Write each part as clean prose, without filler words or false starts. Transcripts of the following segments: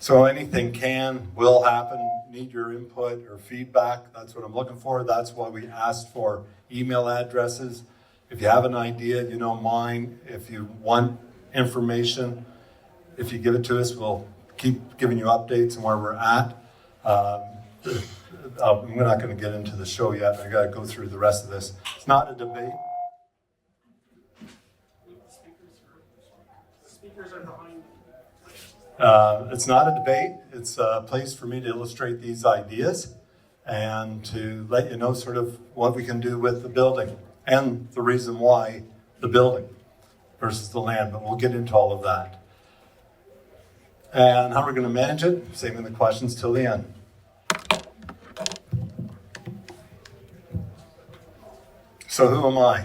So anything will happen. Need your input or feedback. That's what I'm looking for. That's why we asked for email addresses. If you have an idea, you know mine. If you want information, if you give it to us, we'll keep giving you updates on where we're at. We're not going to get into the show yet. I got to go through the rest of this. It's not a debate. Speakers are behind. It's not a debate. It's a place for me to illustrate these ideas and to let you know sort of what we can do with the building and the reason why the building versus the land, but we'll get into all of that. And how we're going to manage it, saving the questions till the end. So who am I?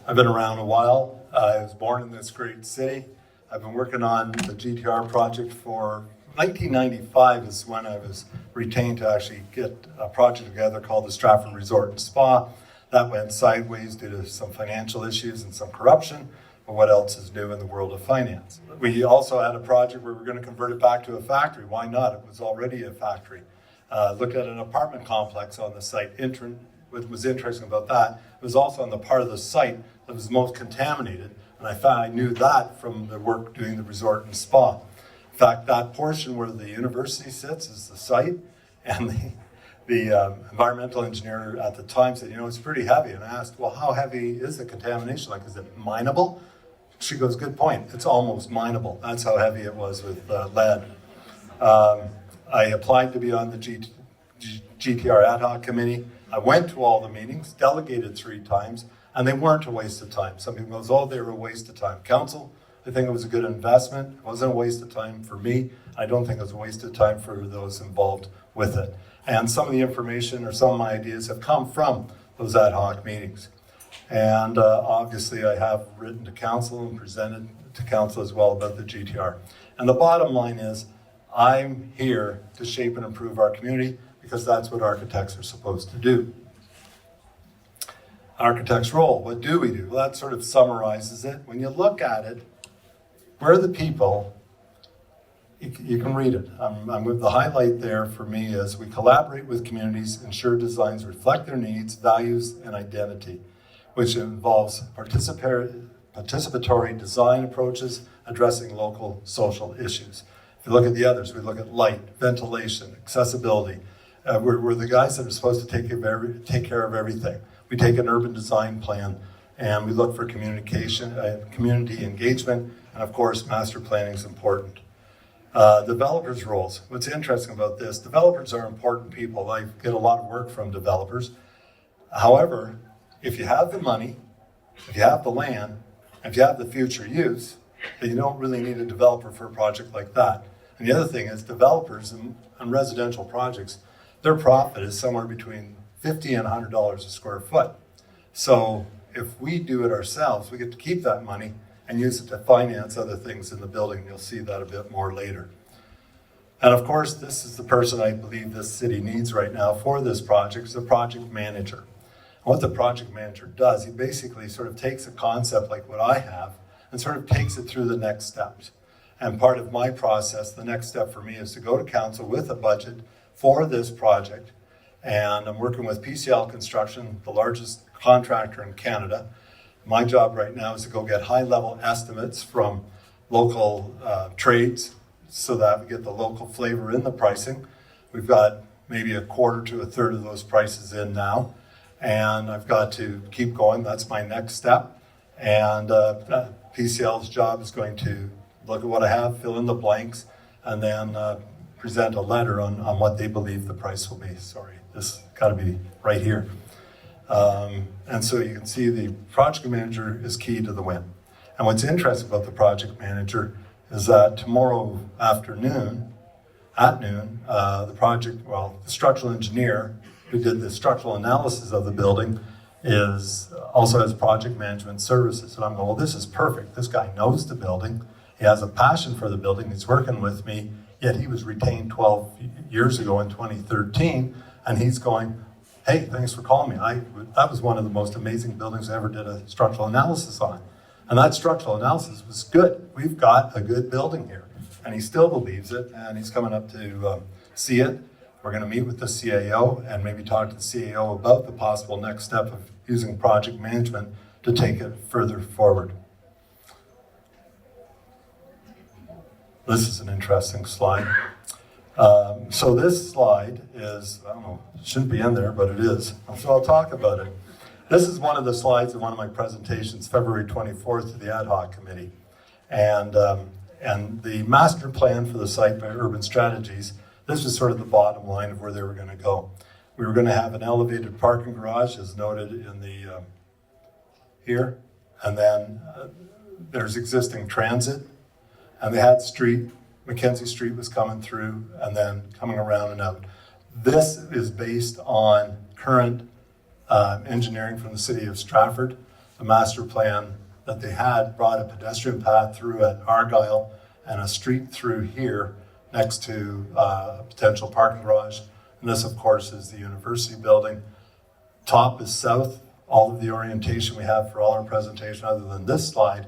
I've been around a while. I was born in this great city. I've been working on the GTR project for 1995 is when I was retained to actually get a project together called the Stratford Resort and Spa. That went sideways due to some financial issues and some corruption. But what else is new in the world of finance? We also had a project where we're going to convert it back to a factory. Why not? It was already a factory. Looked at an apartment complex on the site. What was interesting about that, it was also on the part of the site that was most contaminated. And I knew that from the work doing the resort and spa. In fact, that portion where the university sits is the site, and the environmental engineer at the time said, it's pretty heavy. And I asked, well, how heavy is the contamination? Like, is it mineable? She goes, good point. It's almost mineable. That's how heavy it was with lead. I applied to be on the GTR ad hoc committee. I went to all the meetings, delegated 3 times, and they weren't a waste of time. Some people goes, oh, they were a waste of time. Council, I think it was a good investment. It wasn't a waste of time for me. I don't think it was a waste of time for those involved with it. And some of the information or some of my ideas have come from those ad hoc meetings. And obviously I have written to council and presented to council as well about the GTR. And the bottom line is, I'm here to shape and improve our community because that's what architects are supposed to do. Architect's role, what do we do? Well, that sort of summarizes it. When you look at it, we're the people, you can read it. I'm with the highlight there for me is we collaborate with communities, ensure designs reflect their needs, values, and identity, which involves participatory design approaches addressing local social issues. If you look at the others, we look at light, ventilation, accessibility. We're the guys that are supposed to take care of everything. We take an urban design plan and we look for communication, community engagement, and of course, master planning is important. Developers' roles. What's interesting about this, developers are important people. I get a lot of work from developers. However, if you have the money, if you have the land, if you have the future use, then you don't really need a developer for a project like that. And the other thing is developers on residential projects, their profit is somewhere between $50 and $100 a square foot. So if we do it ourselves, we get to keep that money and use it to finance other things in the building. You'll see that a bit more later. And of course, this is the person I believe this city needs right now for this project, is a project manager. And what the project manager does, he basically sort of takes a concept like what I have and sort of takes it through the next steps. And part of my process, the next step for me is to go to council with a budget for this project. And I'm working with PCL Construction, the largest contractor in Canada. My job right now is to go get high-level estimates from local trades so that we get the local flavor in the pricing. We've got maybe a quarter to a third of those prices in now. And I've got to keep going. That's my next step. And PCL's job is going to look at what I have, fill in the blanks, and then present a letter on what they believe the price will be. Sorry, this got to be right here. And so you can see the project manager is key to the win. And what's interesting about the project manager is that tomorrow afternoon, at noon, the structural engineer who did the structural analysis of the building also has project management services. And I'm going, well, this is perfect. This guy knows the building. He has a passion for the building. He's working with me, yet he was retained 12 years ago in 2013. And he's going, hey, thanks for calling me. That was one of the most amazing buildings I ever did a structural analysis on. And that structural analysis was good. We've got a good building here. and he still believes it, and he's coming up to see it. We're going to meet with the CAO and maybe talk to the CAO about the possible next step of using project management to take it further forward. This is an interesting slide. So this slide is, I don't know, it shouldn't be in there, but it is. So I'll talk about it. This is one of the slides in one of my presentations, February 24th to the ad hoc committee. And the master plan for the site by Urban Strategies, this is sort of the bottom line of where they were going to go. We were going to have an elevated parking garage, as noted in the here, and then there's existing transit, and they had street, Mackenzie Street was coming through, and then coming around and out. This is based on current engineering from the city of Stratford. The master plan that they had brought a pedestrian path through at Argyle and a street through here next to a potential parking garage. And this, of course, is the university building. Top is south. All of the orientation we have for all our presentation, other than this slide,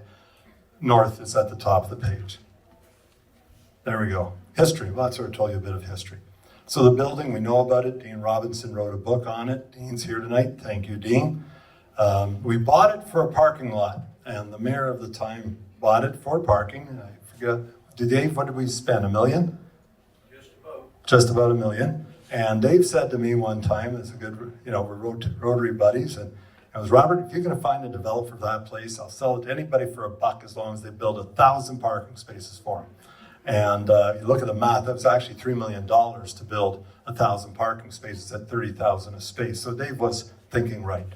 north is at the top of the page. There we go. History. Well, I sort of told you a bit of history. So the building, we know about it. Dean Robinson wrote a book on it. Dean's here tonight. Thank you, Dean. We bought it for a parking lot, and the mayor of the time bought it for parking. I forget. Dave, what did we spend? $1 million? Just about $1 million. And Dave said to me one time, it's a good, we're Rotary buddies, and it was, Robert, if you're going to find a developer for that place, I'll sell it to anybody for $1 as long as they build 1,000 parking spaces for them. And you look at the math, that was actually $3 million to build 1,000 parking spaces at $30,000 a space. So Dave was thinking right.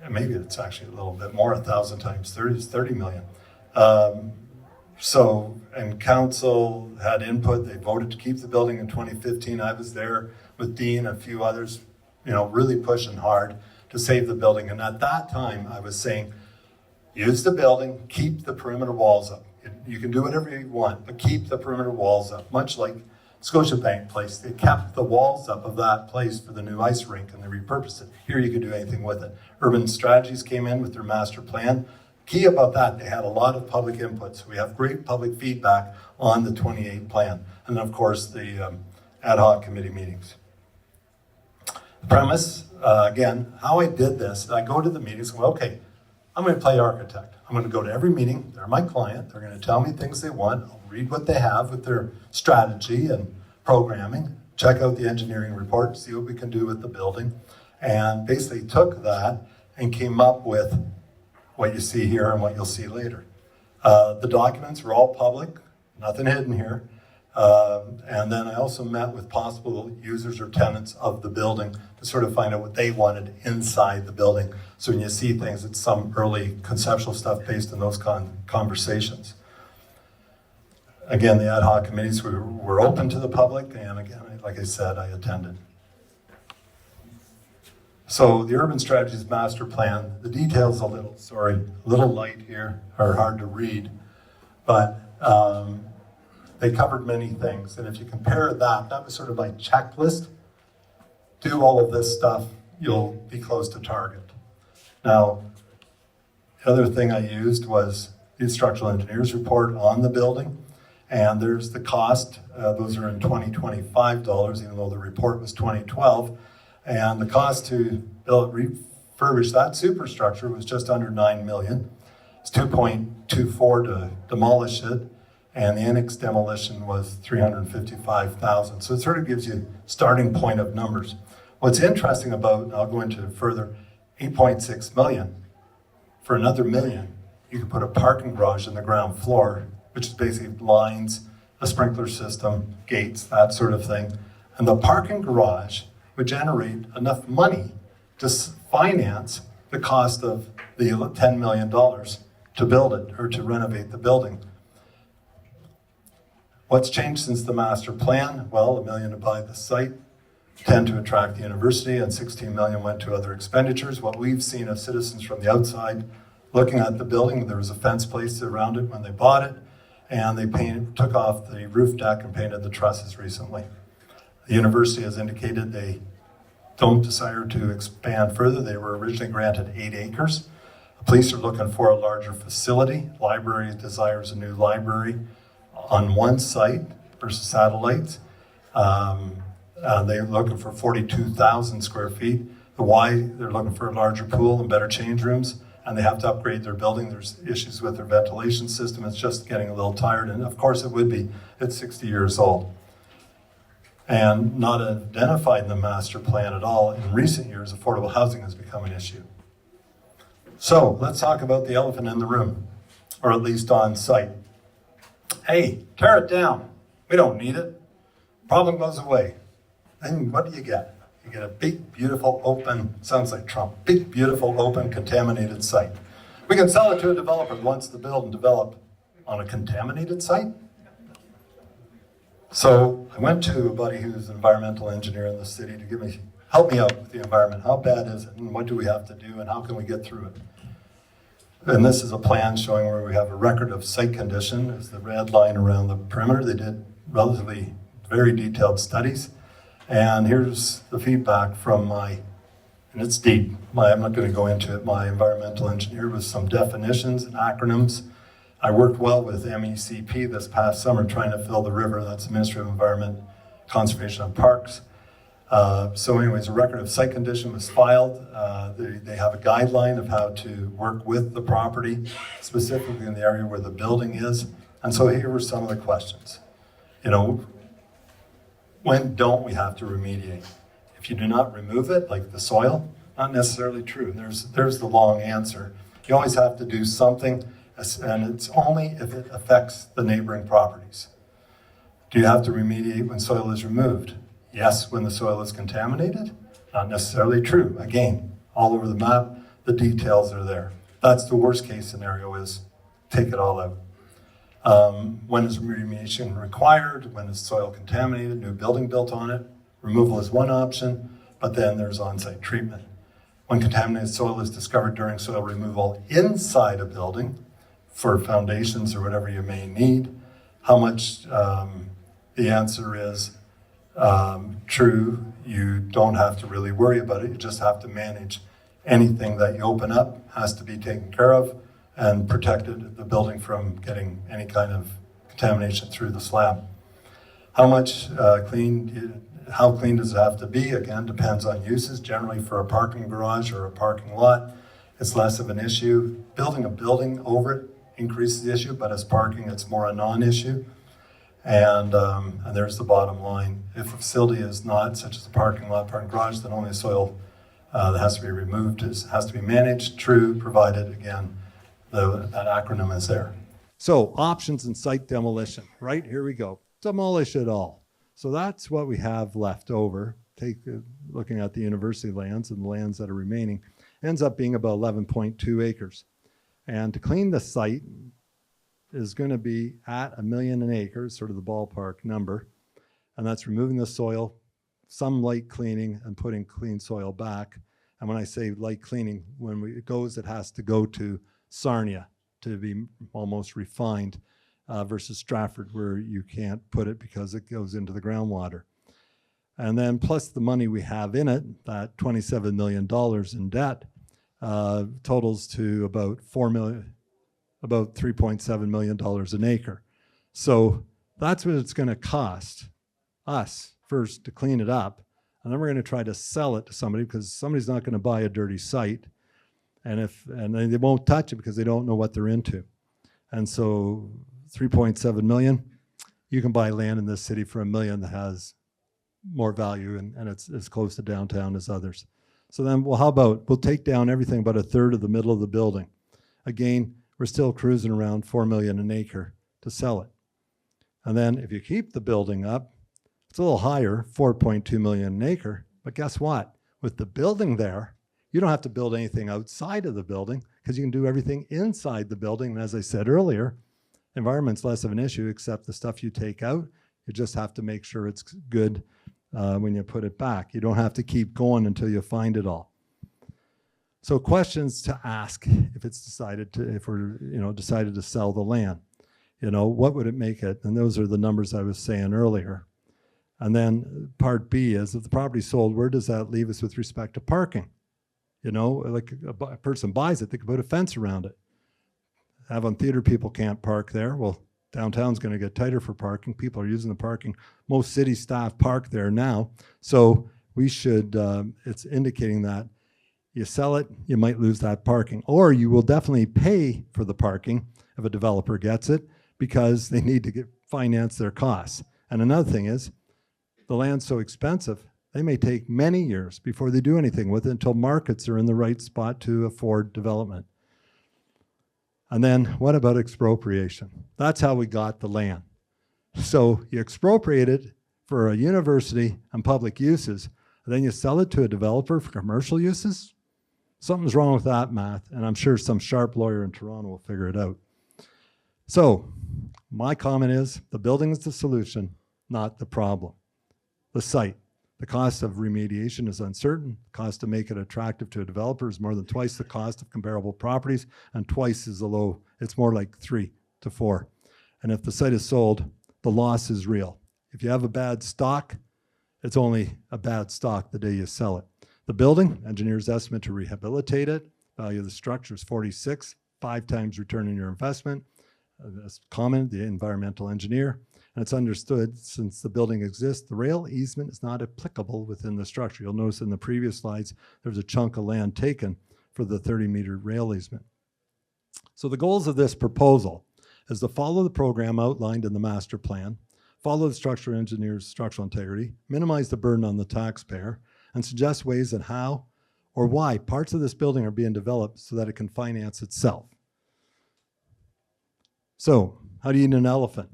Maybe it's actually a little bit more, 1,000 times 30 is 30 million. And council had input. They voted to keep the building in 2015. I was there with Dean and a few others, really pushing hard to save the building. And at that time, I was saying, use the building, keep the perimeter walls up. You can do whatever you want, but keep the perimeter walls up. Much like Scotiabank Place, they kept the walls up of that place for the new ice rink and they repurposed it. Here you can do anything with it. Urban Strategies came in with their master plan. Key about that, they had a lot of public input. So we have great public feedback on the 28 plan. And then of course the ad hoc committee meetings. The premise, again, how I did this, I go to the meetings and go, okay, I'm going to play architect. I'm going to go to every meeting. They're my client. They're going to tell me things they want. I'll read what they have with their strategy and programming, check out the engineering report, see what we can do with the building, and basically took that and came up with what you see here and what you'll see later. The documents were all public, nothing hidden here. And then I also met with possible users or tenants of the building to sort of find out what they wanted inside the building. So when you see things, it's some early conceptual stuff based on those conversations. Again, the ad hoc committees were open to the public, and again, like I said, I attended. So the Urban Strategies Master Plan, the details a little light here, are hard to read, but they covered many things. And if you compare that was sort of my checklist. Do all of this stuff, you'll be close to target. Now, the other thing I used was the structural engineer's report on the building. And there's the cost. Those are in 2025 dollars, even though the report was 2012. And the cost to refurbish that superstructure was just under $9 million. It's $2.24 to demolish it. And the annex demolition was $355,000. So it sort of gives you a starting point of numbers. What's interesting about, and I'll go into it further, $8.6 million. For another $1 million, you could put a parking garage in the ground floor, which is basically lines, a sprinkler system, gates, that sort of thing. And the parking garage would generate enough money to finance the cost of the $10 million to build it or to renovate the building. What's changed since the master plan? Well, $1 million to buy the site, $10 million to attract the university, and $16 million went to other expenditures. What we've seen of citizens from the outside looking at the building, there was a fence placed around it when they bought it, and they took off the roof deck and painted the trusses recently. The university has indicated they don't desire to expand further. They were originally granted 8 acres. The police are looking for a larger facility. Library desires a new library. on one site versus satellites. They're looking for 42,000 square feet. The Y, they're looking for a larger pool and better change rooms, and they have to upgrade their building. There's issues with their ventilation system. It's just getting a little tired, and of course it would be. It's 60 years old. And not identified in the master plan at all. In recent years, affordable housing has become an issue. So let's talk about the elephant in the room, or at least on site. Hey, tear it down. We don't need it. Problem goes away. Then what do you get? You get a big, beautiful, open, sounds like Trump, big, beautiful, open, contaminated site. We can sell it to a developer who wants to build and develop on a contaminated site. So I went to a buddy who's an environmental engineer in the city to help me out with the environment. How bad is it, and what do we have to do, and how can we get through it? And this is a plan showing where we have a record of site condition. Is the red line around the perimeter. They did relatively very detailed studies. And here's the feedback from and it's deep. I'm not going to go into it. My environmental engineer with some definitions and acronyms. I worked well with MECP this past summer trying to fill the river. That's the Ministry of Environment, Conservation and Parks. So anyways, a record of site condition was filed. They have a guideline of how to work with the property, specifically in the area where the building is. And so here were some of the questions. When don't we have to remediate? If you do not remove it, like the soil, not necessarily true. There's the long answer. You always have to do something, and it's only if it affects the neighboring properties. Do you have to remediate when soil is removed? Yes, when the soil is contaminated. Not necessarily true. Again, all over the map, the details are there. That's the worst case scenario, is take it all out. When is remediation required? When is soil contaminated? New building built on it? Removal is one option, but then there's on-site treatment. When contaminated soil is discovered during soil removal inside a building for foundations or whatever you may need, how much? The answer is true. You don't have to really worry about it. You just have to manage anything that you open up has to be taken care of and protected the building from getting any kind of contamination through the slab. How much how clean does it have to be? Again, depends on uses. Generally for a parking garage or a parking lot, it's less of an issue. Building a building over it increases the issue, but as parking, it's more a non-issue. And there's the bottom line. If a facility is not, such as a parking lot, parking garage, then only soil that has to be removed has to be managed. True, provided, again, that acronym is there. So options in site demolition, right? Here we go. Demolish it all. So that's what we have left over. Looking at the university lands and the lands that are remaining, ends up being about 11.2 acres. And to clean the site is going to be at $1 million an acre, sort of the ballpark number. And that's removing the soil, some light cleaning, and putting clean soil back. And when I say light cleaning, it has to go to Sarnia to be almost refined versus Stratford, where you can't put it because it goes into the groundwater. And then plus the money we have in it, that $27 million in debt, totals to about $3.7 million an acre. So that's what it's going to cost us first to clean it up, and then we're going to try to sell it to somebody because somebody's not going to buy a dirty site. And they won't touch it because they don't know what they're into. And so 3.7 million, you can buy land in this city for $1 million that has more value and it's as close to downtown as others. So then, well, how about we'll take down everything but a third of the middle of the building. Again, we're still cruising around $4 million an acre to sell it. And then if you keep the building up, it's a little higher, 4.2 million an acre, but guess what? With the building there, you don't have to build anything outside of the building because you can do everything inside the building. And as I said earlier, environment's less of an issue except the stuff you take out. You just have to make sure it's good when you put it back. You don't have to keep going until you find it all. So questions to ask if we're decided to sell the land. What would it make it? And those are the numbers I was saying earlier. And then part B is if the property's sold, where does that leave us with respect to parking? Like a person buys it, they can put a fence around it. Avon Theater people can't park there. Well, Downtown's going to get tighter for parking. People are using the parking. Most city staff park there now. So we should, it's indicating that you sell it, you might lose that parking. Or you will definitely pay for the parking if a developer gets it because they need to finance their costs. And another thing is, the land's so expensive, they may take many years before they do anything with it until markets are in the right spot to afford development. And then what about expropriation? That's how we got the land. So you expropriate it for a university and public uses, and then you sell it to a developer for commercial uses? Something's wrong with that math, and I'm sure some sharp lawyer in Toronto will figure it out. So my comment is the building is the solution, not the problem. The site. The cost of remediation is uncertain. The cost to make it attractive to a developer is more than twice the cost of comparable properties and twice as low. It's more like 3 to 4. And if the site is sold, the loss is real. If you have a bad stock, it's only a bad stock the day you sell it. The building, engineers estimate to rehabilitate it. Value of the structure is 46, 5 times return on your investment. That's common, the environmental engineer. And it's understood, since the building exists, the rail easement is not applicable within the structure. You'll notice in the previous slides, there's a chunk of land taken for the 30-meter rail easement. So the goals of this proposal is to follow the program outlined in the master plan, follow the structural engineer's structural integrity, minimize the burden on the taxpayer, and suggest ways and how or why parts of this building are being developed so that it can finance itself. So, how do you eat an elephant?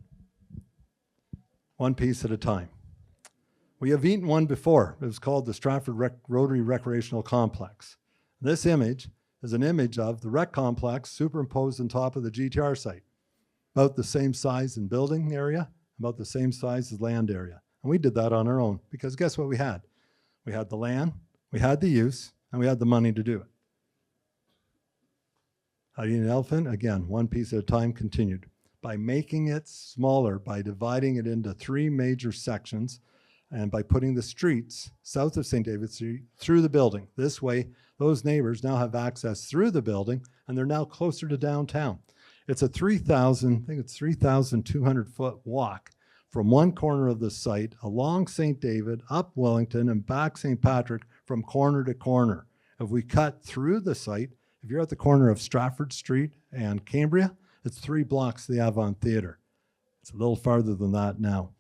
One piece at a time. We have eaten one before. It was called the Stratford Rotary Recreational Complex. This image is an image of the rec complex superimposed on top of the GTR site. About the same size in building area, about the same size as land area. And we did that on our own because guess what we had? We had the land, we had the use, and we had the money to do it. How do you eat an elephant? Again, one piece at a time, continued. By making it smaller, by dividing it into 3 major sections, and by putting the streets south of St. David's Street through the building. This way, those neighbors now have access through the building, and they're now closer to downtown. It's a 3,200 foot walk from one corner of the site along St. David, up Wellington, and back St. Patrick from corner to corner. If we cut through the site, if you're at the corner of Stratford Street and Cambria, it's 3 blocks to the Avon Theatre. It's a little farther than that now.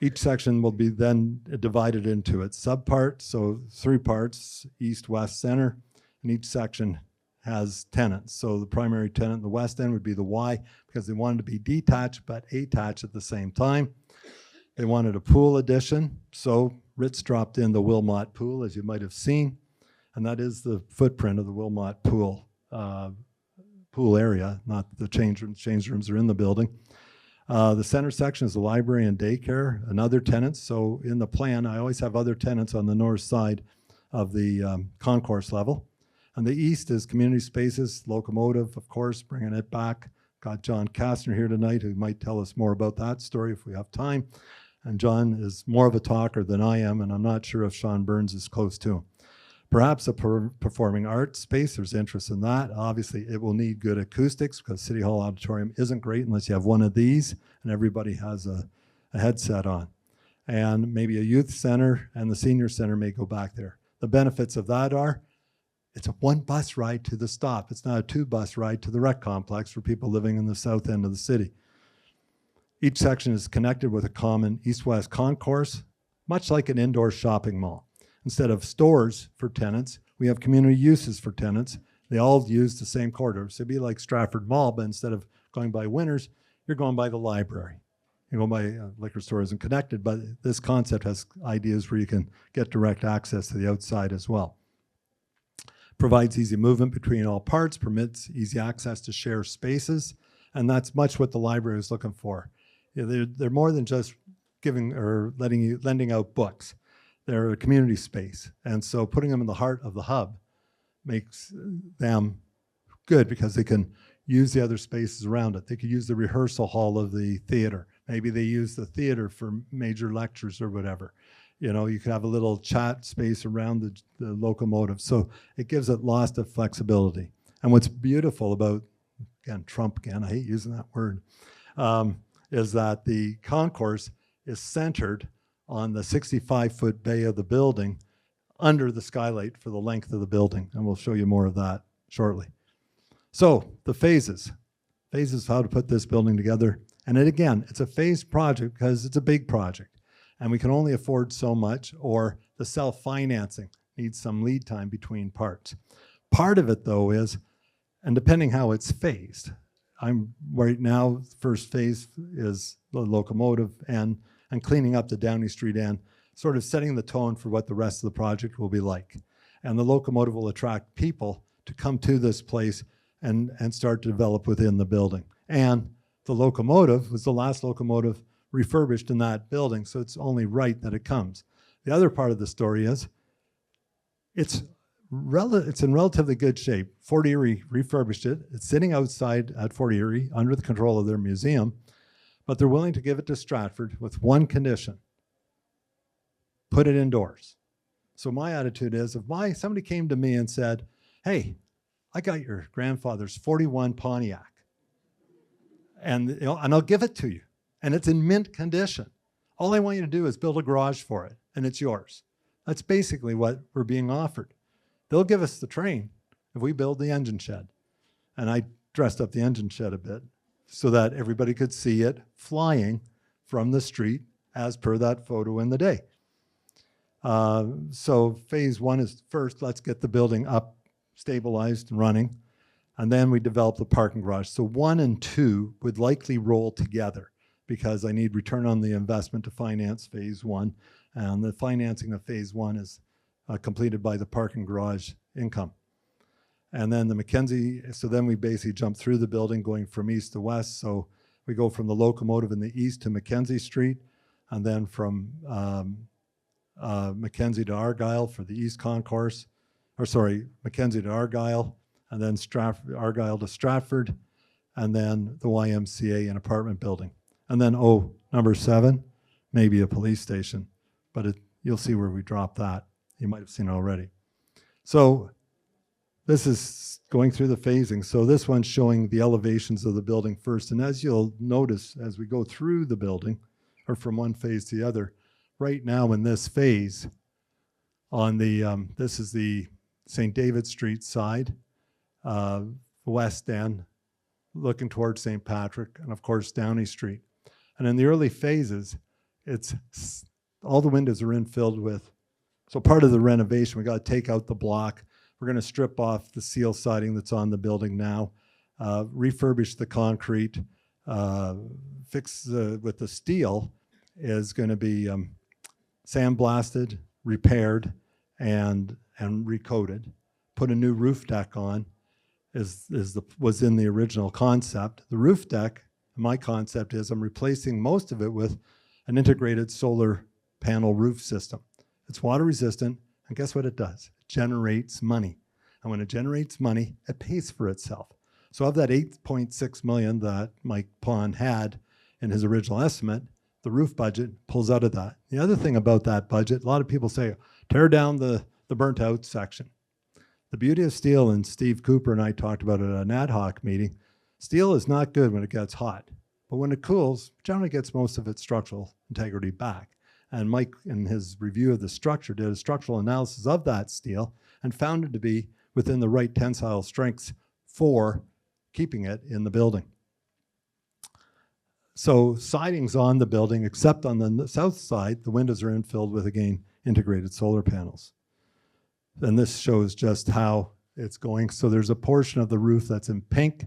Each section will be then divided into its subparts, so 3 parts, east, west, center, and each section has tenants. So the primary tenant in the west end would be the Y because they wanted to be detached but attached at the same time. They wanted a pool addition, so Ritz dropped in the Wilmot pool, as you might have seen, and that is the footprint of the Wilmot pool area, not the change rooms. Change rooms are in the building. The center section is the library and daycare and other tenants. So in the plan, I always have other tenants on the north side of the concourse level. And the east is community spaces, Locomotive, of course, bringing it back. Got John Kastner here tonight who might tell us more about that story if we have time. And John is more of a talker than I am, and I'm not sure if Sean Burns is close to him. Perhaps a performing arts space, there's interest in that. Obviously, it will need good acoustics because City Hall Auditorium isn't great unless you have one of these and everybody has a headset on. And maybe a youth center and the senior center may go back there. The benefits of that are it's a 1 bus ride to the stop. It's not a 2 bus ride to the rec complex for people living in the south end of the city. Each section is connected with a common east-west concourse, much like an indoor shopping mall. Instead of stores for tenants, we have community uses for tenants. They all use the same corridor. So it'd be like Stratford Mall, but instead of going by Winners, you're going by the library. You go by liquor store isn't connected, but this concept has ideas where you can get direct access to the outside as well. Provides easy movement between all parts, permits easy access to share spaces, and that's much what the library is looking for. You know, they're more than just giving or lending out books. They're a community space, and so putting them in the heart of the hub makes them good because they can use the other spaces around it. They could use the rehearsal hall of the theater. Maybe they use the theater for major lectures or whatever. You know, you could have a little chat space around the locomotive. So it gives it lots of flexibility. And what's beautiful about Trump again, I hate using that word, is that the concourse is centered on the 65-foot bay of the building under the skylight for the length of the building. And we'll show you more of that shortly. So the phases of how to put this building together. And again, it's a phased project because it's a big project and we can only afford so much, or the self-financing needs some lead time between parts. Part of it though is, and depending how it's phased, I'm right now, first phase is the Locomotive and cleaning up the Downey Street end, sort of setting the tone for what the rest of the project will be like. And the Locomotive will attract people to come to this place and start to develop within the building. And the Locomotive was the last locomotive refurbished in that building, so it's only right that it comes. The other part of the story is it's in relatively good shape. Fort Erie refurbished it. It's sitting outside at Fort Erie under the control of their museum, but they're willing to give it to Stratford with one condition: put it indoors. So my attitude is, if somebody came to me and said, hey, I got your grandfather's 41 Pontiac, and I'll give it to you, and it's in mint condition. All I want you to do is build a garage for it, and it's yours. That's basically what we're being offered. They'll give us the train if we build the engine shed. And I dressed up the engine shed a bit so that everybody could see it flying from the street as per that photo in the day. So phase one is first, let's get the building up, stabilized and running, and then we develop the parking garage. So 1 and 2 would likely roll together because I need return on the investment to finance phase 1, and the financing of phase 1 is completed by the parking garage income. And then the Mackenzie, so then we basically jump through the building going from east to west. So we go from the Locomotive in the east to Mackenzie Street, and then from Mackenzie to Argyle for the east concourse, Mackenzie to Argyle, and then Argyle to Stratford, and then the YMCA and apartment building. And then, number 7, maybe a police station, but you'll see where we drop that. You might have seen it already. So this is going through the phasing. So this one's showing the elevations of the building first. And as you'll notice, as we go through the building, or from one phase to the other, right now in this phase, on the, this is the St. David Street side, west end, looking towards St. Patrick, and of course Downey Street. And in the early phases, all the windows are infilled with, so part of the renovation, we got to take out the block. We're going to strip off the seal siding that's on the building now, refurbish the concrete, fix with the steel is going to be sandblasted, repaired, and recoated. Put a new roof deck on was in the original concept. The roof deck, my concept is I'm replacing most of it with an integrated solar panel roof system. It's water resistant, and guess what it does? It generates money. And when it generates money, it pays for itself. So of that $8.6 million that Mike Pond had in his original estimate, the roof budget pulls out of that. The other thing about that budget, a lot of people say, tear down the burnt out section. The beauty of steel, and Steve Cooper and I talked about it at an ad hoc meeting, steel is not good when it gets hot, but when it cools, it generally gets most of its structural integrity back. And Mike, in his review of the structure, did a structural analysis of that steel and found it to be within the right tensile strengths for keeping it in the building. So siding's on the building, except on the south side, the windows are infilled with, again, integrated solar panels. And this shows just how it's going. So there's a portion of the roof that's in pink.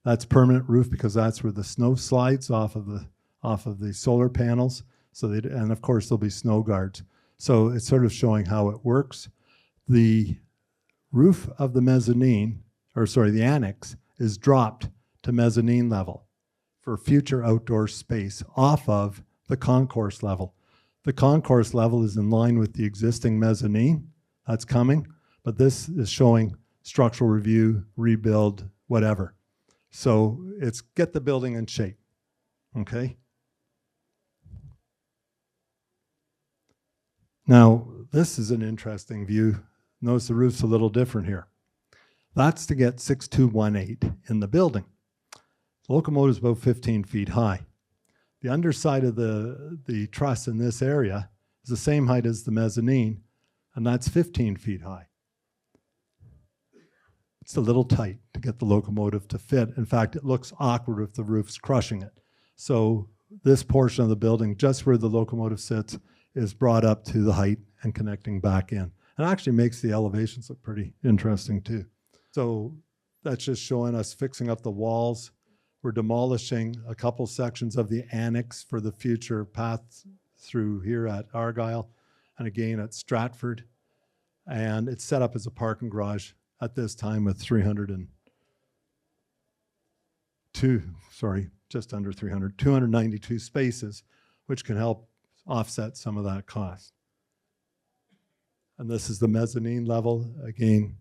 That's permanent roof because that's where the snow slides off of the solar panels. So and of course there'll be snow guards. So it's sort of showing how it works. The roof of the mezzanine, the annex, is dropped to mezzanine level for future outdoor space off of the concourse level. The concourse level is in line with the existing mezzanine that's coming, but this is showing structural review, rebuild, whatever. So it's get the building in shape, okay? Now, this is an interesting view. Notice the roof's a little different here. That's to get 6218 in the building. The locomotive is about 15 feet high. The underside of the truss in this area is the same height as the mezzanine, and that's 15 feet high. It's a little tight to get the locomotive to fit. In fact, it looks awkward if the roof's crushing it. So this portion of the building, just where the locomotive sits, is brought up to the height and connecting back in. It actually makes the elevations look pretty interesting too. So that's just showing us fixing up the walls. We're demolishing a couple sections of the annex for the future path through here at Argyle and again at Stratford. And it's set up as a parking garage at this time with 292 spaces, which can help offset some of that cost. And this is the mezzanine level, again,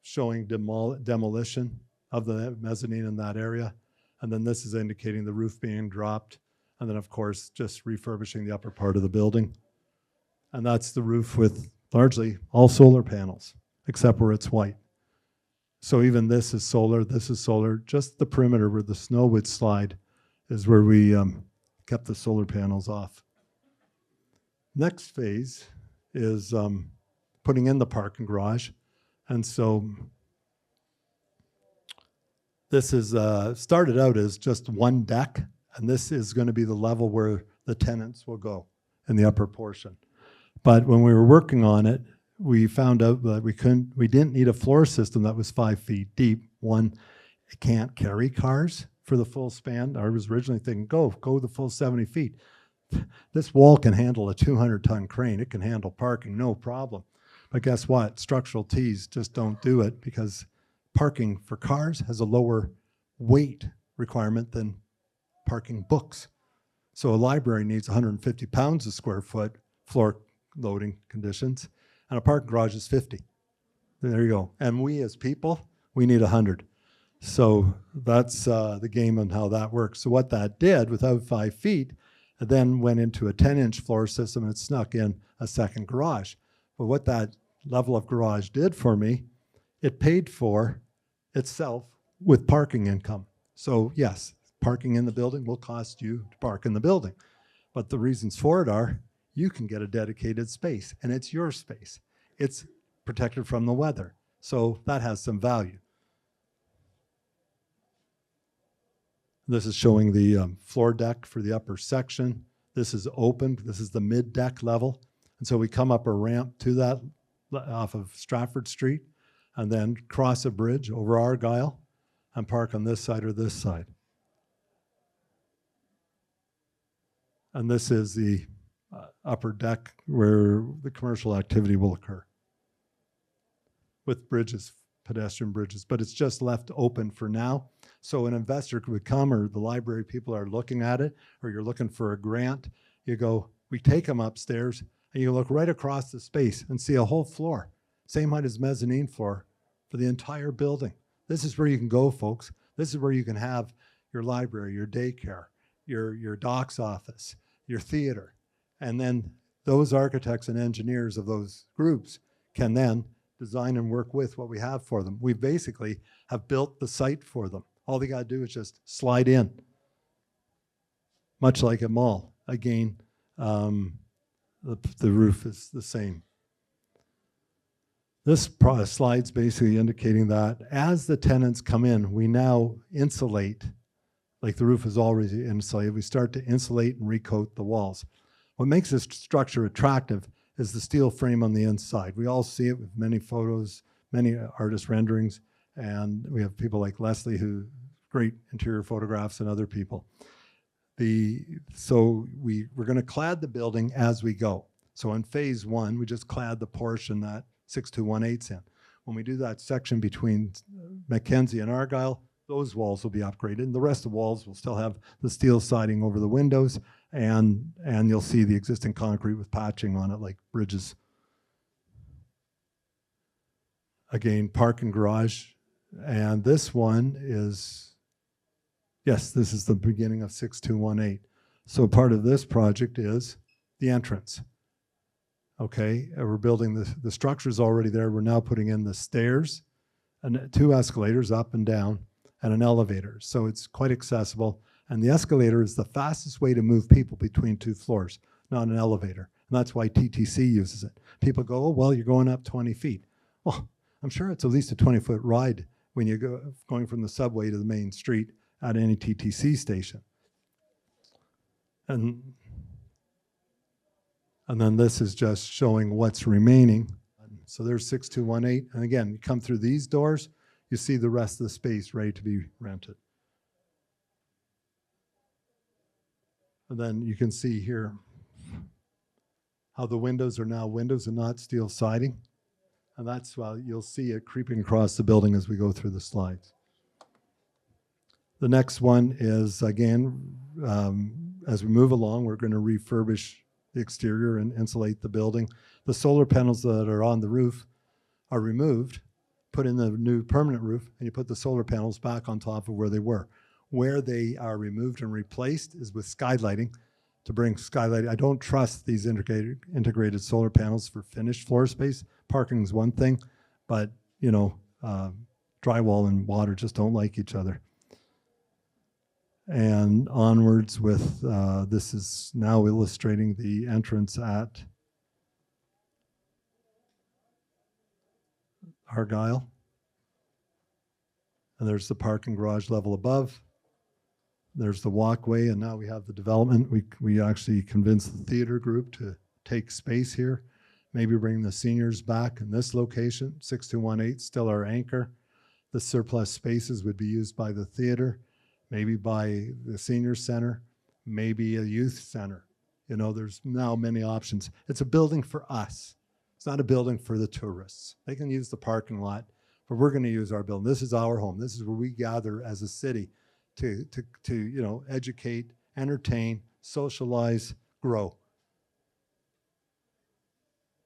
showing demolition of the mezzanine in that area. And then this is indicating the roof being dropped. And then, of course, just refurbishing the upper part of the building. And that's the roof with largely all solar panels, except where it's white. So even this is solar, just the perimeter where the snow would slide is where we kept the solar panels off. Next phase is putting in the parking garage. And so this is started out as just one deck, and this is going to be the level where the tenants will go in the upper portion. But when we were working on it, we found out that we didn't need a floor system that was 5 feet deep. One, it can't carry cars for the full span. I was originally thinking, go the full 70 feet. This wall can handle a 200-ton crane. It can handle parking, no problem. But guess what? Structural Ts just don't do it because parking for cars has a lower weight requirement than parking books. So a library needs 150 pounds a square foot floor loading conditions, and a parking garage is 50. There you go. And we as people, we need 100. So that's the game on how that works. So what that did, without 5 feet, it then went into a 10-inch floor system and it snuck in a second garage. But what that level of garage did for me, it paid for itself with parking income. So yes, parking in the building will cost you to park in the building. But the reasons for it are, you can get a dedicated space, and it's your space. It's protected from the weather. So that has some value. This is showing the floor deck for the upper section. This is open. This is the mid-deck level. And so we come up a ramp to that off of Stratford Street and then cross a bridge over Argyle and park on this side or this side. And this is the upper deck where the commercial activity will occur with bridges, pedestrian bridges, but it's just left open for now. So an investor could come, or the library people are looking at it, or you're looking for a grant, you go, we take them upstairs, and you look right across the space and see a whole floor, same height as mezzanine floor for the entire building. This is where you can go, folks. This is where you can have your library, your daycare, your doc's office, your theater. And then those architects and engineers of those groups can then design and work with what we have for them. We basically have built the site for them. All they got to do is just slide in, much like a mall. Again, the roof is the same. This slide's basically indicating that as the tenants come in, we now insulate, like the roof is already insulated, we start to insulate and recoat the walls. What makes this structure attractive is the steel frame on the inside. We all see it with many photos, many artist renderings, and we have people like Leslie who great interior photographs and other people. So we're going to clad the building as we go. So in phase one, we just clad the portion that 6218's in. When we do that section between Mackenzie and Argyle, those walls will be upgraded, and the rest of the walls will still have the steel siding over the windows, and you'll see the existing concrete with patching on it like bridges. Again, parking garage, and this one is, yes, this is the beginning of 6218. So part of this project is the entrance. Okay, we're building the structure's already there. We're now putting in the stairs and 2 escalators up and down, and an elevator. So it's quite accessible. And the escalator is the fastest way to move people between 2 floors, not an elevator. And that's why TTC uses it. People go, oh, well, you're going up 20 feet. Well, I'm sure it's at least a 20-foot ride when you're going from the subway to the main street at any TTC station. And then this is just showing what's remaining. So there's 6218. And again, you come through these doors, you see the rest of the space ready to be rented. And then you can see here how the windows are now windows and not steel siding. And that's why you'll see it creeping across the building as we go through the slides. The next one is, again, as we move along, we're going to refurbish the exterior and insulate the building. The solar panels that are on the roof are removed, put in the new permanent roof, and you put the solar panels back on top of where they were. Where they are removed and replaced is with skylighting, to bring skylighting. I don't trust these integrated solar panels for finished floor space. Parking is one thing, but you know, drywall and water just don't like each other. And onwards with, this is now illustrating the entrance at Argyle. And there's the parking garage level above. There's the walkway, and now we have the development. We actually convinced the theater group to take space here, maybe bring the seniors back in this location. 6218, still our anchor. The surplus spaces would be used by the theater, maybe by the senior center, maybe a youth center. You know, there's now many options. It's a building for us. It's not a building for the tourists. They can use the parking lot, but we're going to use our building. This is our home. This is where we gather as a city to you know, educate, entertain, socialize, grow.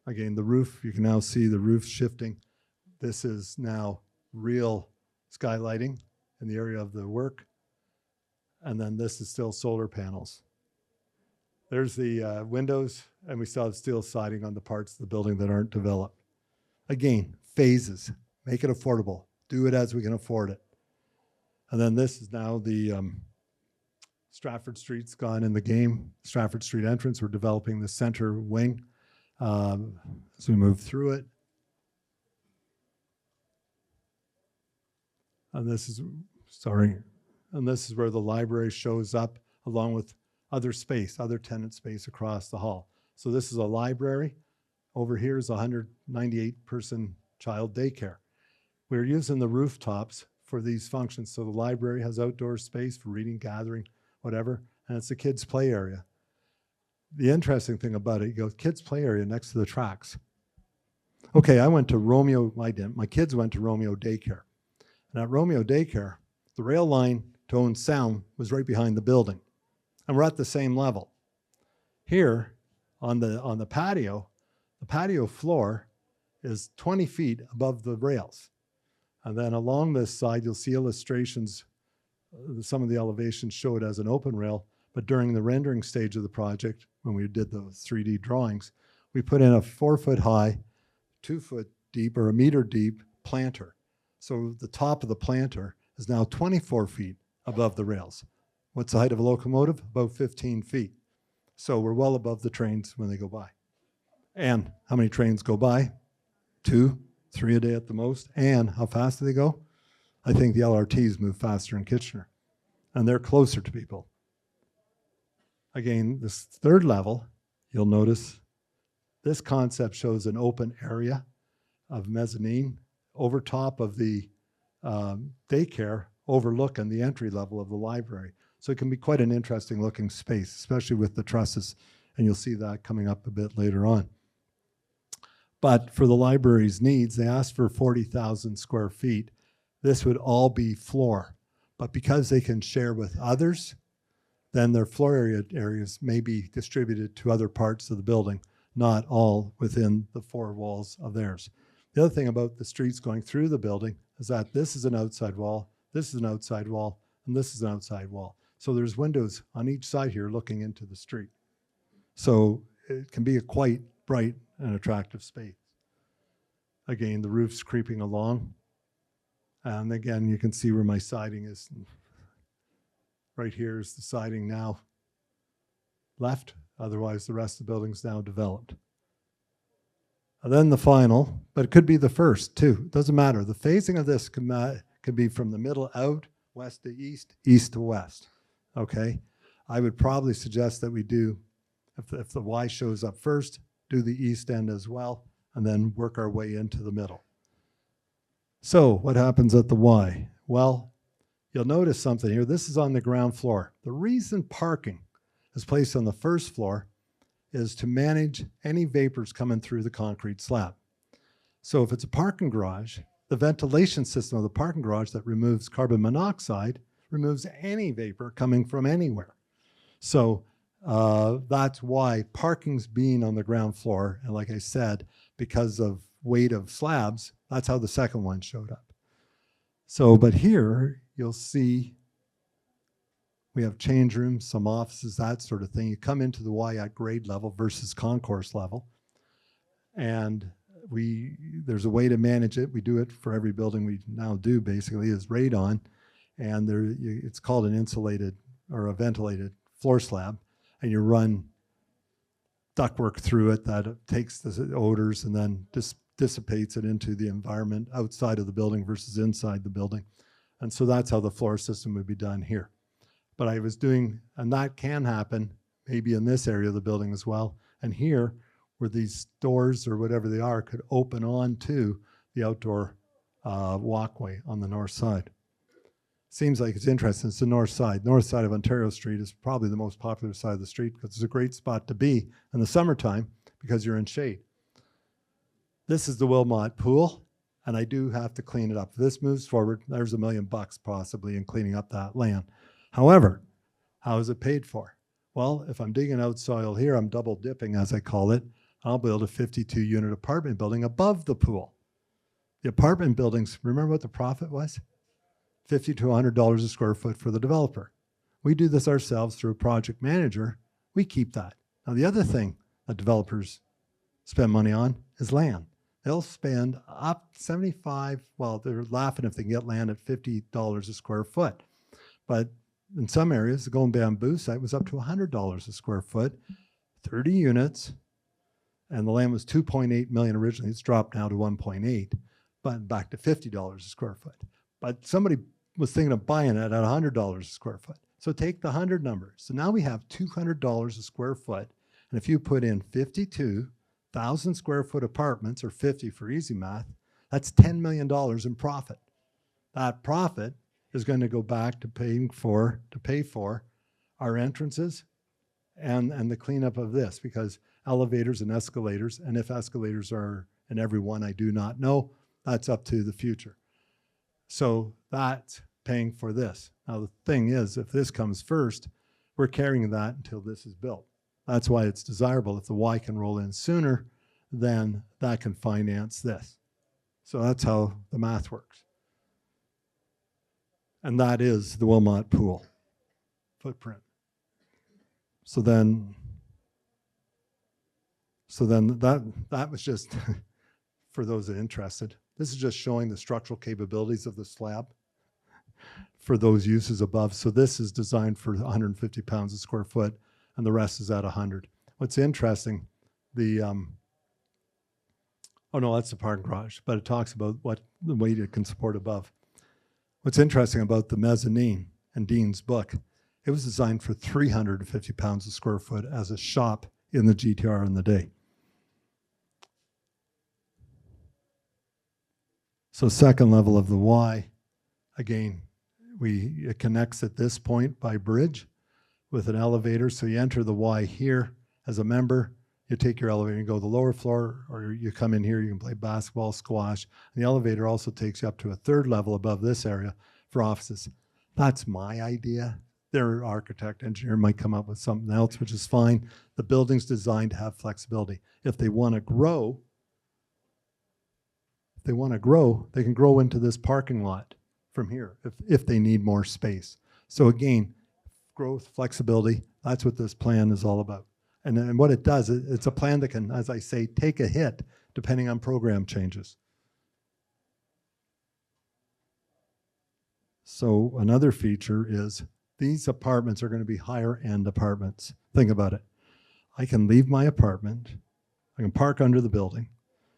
Again, the roof, you can now see the roof shifting. This is now real skylighting in the area of the work. And then this is still solar panels. There's the windows, and we still have steel siding on the parts of the building that aren't developed. Again, phases. Make it affordable. Do it as we can afford it. And then this is now the Stratford Street's gone in the game. Stratford Street entrance. We're developing the center wing as we move through it. And this is, and this is where the library shows up along with other space, other tenant space across the hall. So this is a library. Over here is a 198-person child daycare. We're using the rooftops for these functions. So the library has outdoor space for reading, gathering, whatever, and it's a kids' play area. The interesting thing about it, you go, kids' play area next to the tracks. Okay, I went to Romeo, I didn't, my kids went to Romeo Daycare. And at Romeo Daycare, the rail line to own sound was right behind the building. And we're at the same level. Here, on the patio floor is 20 feet above the rails. And then along this side, you'll see illustrations. Some of the elevations show it as an open rail, but during the rendering stage of the project, when we did those 3D drawings, we put in a 4-foot high, 2-foot deep, or a meter deep planter. So the top of the planter is now 24 feet above the rails. What's the height of a locomotive? About 15 feet. So we're well above the trains when they go by. And how many trains go by? 2, 3 a day at the most. And how fast do they go? I think the LRTs move faster in Kitchener. And they're closer to people. Again, this third level, you'll notice this concept shows an open area of mezzanine over top of the daycare, overlooking the entry level of the library. So it can be quite an interesting looking space, especially with the trusses. And you'll see that coming up a bit later on. But for the library's needs, they asked for 40,000 square feet. This would all be floor. But because they can share with others, then their floor areas may be distributed to other parts of the building, not all within the 4 walls of theirs. The other thing about the streets going through the building is that this is an outside wall, this is an outside wall, and this is an outside wall. So there's windows on each side here looking into the street. So it can be a quite bright and attractive space. Again, the roof's creeping along. And again, you can see where my siding is. Right here is the siding now left. Otherwise, the rest of the building's now developed. And then the final, but it could be the first too. It doesn't matter. The phasing of this could be from the middle out, west to east, east to west. Okay? I would probably suggest that we do, if the Y shows up first, do the east end as well, and then work our way into the middle. So what happens at the Y? Well, you'll notice something here. This is on the ground floor. The reason parking is placed on the first floor is to manage any vapors coming through the concrete slab. So if it's a parking garage, the ventilation system of the parking garage that removes carbon monoxide removes any vapor coming from anywhere. So that's why parking's being on the ground floor. And like I said, because of weight of slabs, that's how the second one showed up. So, but here you'll see we have change rooms, some offices, that sort of thing. You come into the Y at grade level versus concourse level. And there's a way to manage it. We do it for every building we now do, basically, is radon. And it's called an insulated or a ventilated floor slab. And you run ductwork through it that takes the odors and then dissipates it into the environment outside of the building versus inside the building. And so that's how the floor system would be done here. But I was doing, and that can happen maybe in this area of the building as well. And here, where these doors or whatever they are could open onto the outdoor walkway on the north side. Seems like it's interesting. It's the north side. North side of Ontario Street is probably the most popular side of the street because it's a great spot to be in the summertime because you're in shade. This is the Wilmot pool, and I do have to clean it up. If this moves forward, there's $1 million possibly in cleaning up that land. However, how is it paid for? Well, if I'm digging out soil here, I'm double dipping, as I call it. I'll build a 52-unit apartment building above the pool. The apartment buildings, remember what the profit was? $50 to $100 a square foot for the developer. We do this ourselves through a project manager. We keep that. Now, the other thing that developers spend money on is land. They'll spend up 75, well, they're laughing if they can get land at $50 a square foot. But in some areas, the Golden Bamboo site was up to $100 a square foot, 30 units, and the land was $2.8 million originally. It's dropped now to 1.8, but back to $50 a square foot. But somebody was thinking of buying it at $100 a square foot. So take the 100 number. So now we have $200 a square foot. And if you put in 52,000 square foot apartments, or 50 for easy math, that's $10 million in profit. That profit is going to go back to pay for our entrances and the cleanup of this, because elevators and escalators, and if escalators are in every one, I do not know, that's up to the future. So that's paying for this. Now the thing is, if this comes first, we're carrying that until this is built. That's why it's desirable. If the Y can roll in sooner, then that can finance this. So that's how the math works. And that is the Wilmot pool footprint. So then that was just for those that are interested. This is just showing the structural capabilities of the slab for those uses above. So this is designed for 150 pounds a square foot, and the rest is at 100. What's interesting, oh no, that's the parking garage, but it talks about what the weight it can support above. What's interesting about the mezzanine in Dean's book, it was designed for 350 pounds a square foot as a shop in the GTR in the day. So second level of the Y, again, it connects at this point by bridge with an elevator. So you enter the Y here as a member, you take your elevator and go to the lower floor, or you come in here, you can play basketball, squash. And the elevator also takes you up to a third level above this area for offices. That's my idea. Their architect, engineer might come up with something else, which is fine. The building's designed to have flexibility. If they want to grow, they can grow into this parking lot from here if they need more space. So again, growth, flexibility, that's what this plan is all about. And what it does, it's a plan that can, as I say, take a hit depending on program changes. So another feature is these apartments are going to be higher end apartments. Think about it. I can leave my apartment, I can park under the building,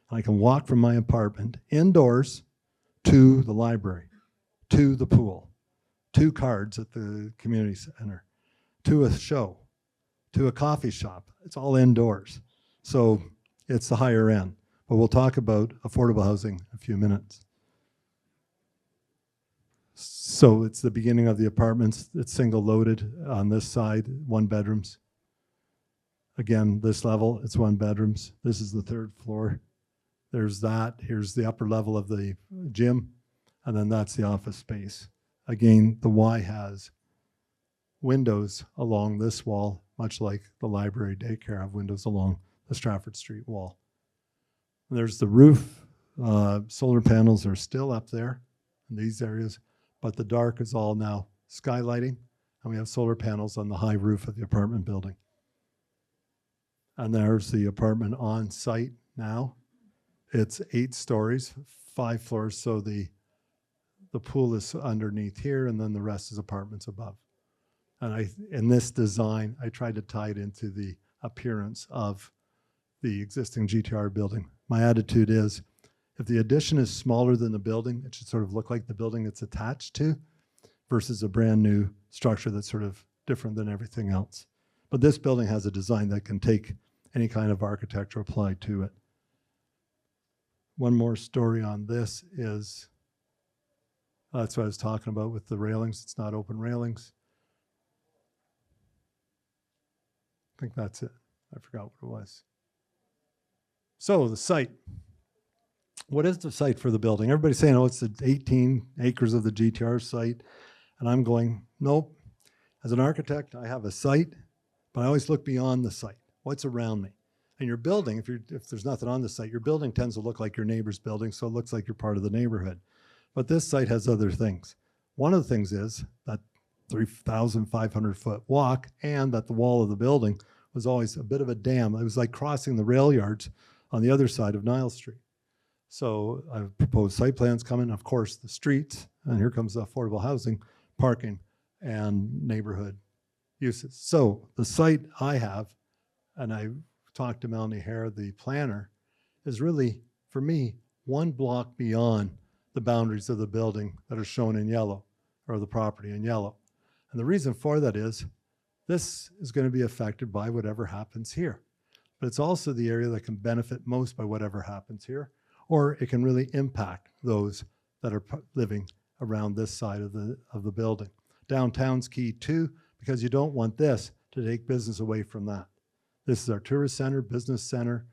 I can walk from my apartment indoors to the library, to the pool, to cards at the community center, to a show, to a coffee shop. It's all indoors. So it's the higher end. But we'll talk about affordable housing in a few minutes. So it's the beginning of the apartments. It's single loaded on this side, 1 bedrooms. Again, this level, it's 1 bedrooms. This is the 3rd floor. There's that. Here's the upper level of the gym. And then that's the office space. Again, the Y has windows along this wall, much like the library daycare have windows along the Stratford Street wall. And there's the roof. Solar panels are still up there in these areas, but the dark is all now skylighting, and we have solar panels on the high roof of the apartment building. And there's the apartment on site now. It's 8 stories, 5 floors, so the pool is underneath here, and then the rest is apartments above. And in this design, I tried to tie it into the appearance of the existing GTR building. My attitude is, if the addition is smaller than the building, it should sort of look like the building it's attached to versus a brand new structure that's sort of different than everything else. But this building has a design that can take any kind of architecture applied to it. One more story on this is, that's what I was talking about with the railings. It's not open railings. I think that's it. I forgot what it was. So the site. What is the site for the building? Everybody's saying, oh, it's the 18 acres of the GTR site. And I'm going, nope. As an architect, I have a site, but I always look beyond the site. What's around me? And your building, if there's nothing on the site, your building tends to look like your neighbor's building, so it looks like you're part of the neighborhood. But this site has other things. One of the things is that 3,500-foot walk, and that the wall of the building was always a bit of a dam. It was like crossing the rail yards on the other side of Niles Street. So I've proposed site plans coming, of course, the streets, and here comes the affordable housing, parking, and neighborhood uses. So the site I have, and I talked to Melanie Hare, the planner, is really, for me, 1 block beyond the boundaries of the building that are shown in yellow, or the property in yellow. And the reason for that is, this is going to be affected by whatever happens here. But it's also the area that can benefit most by whatever happens here, or it can really impact those that are living around this side of the building. Downtown's key too, because you don't want this to take business away from that. This is our tourist center, business center.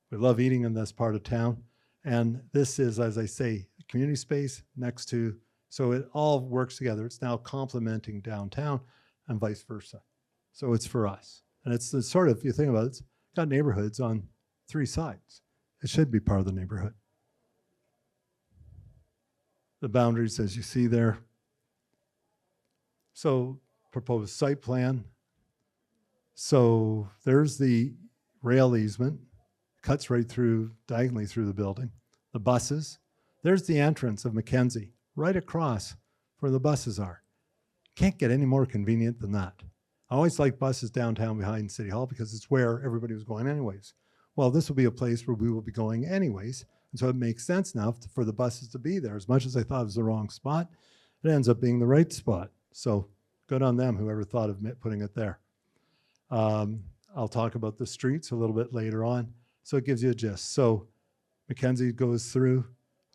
We love eating in this part of town. And this is, as I say, community space next to, so it all works together. It's now complementing downtown and vice versa. So it's for us. And it's the sort of, if you think about it, it's got neighborhoods on 3 sides. It should be part of the neighborhood. The boundaries, as you see there. So proposed site plan. So there's the rail easement, cuts right through, diagonally through the building. The buses. There's the entrance of Mackenzie, right across where the buses are. Can't get any more convenient than that. I always like buses downtown behind City Hall because it's where everybody was going anyways. Well, this will be a place where we will be going anyways. And so it makes sense now for the buses to be there. As much as I thought it was the wrong spot, it ends up being the right spot. So good on them, whoever thought of putting it there. I'll talk about the streets a little bit later on. So it gives you a gist. So Mackenzie goes through,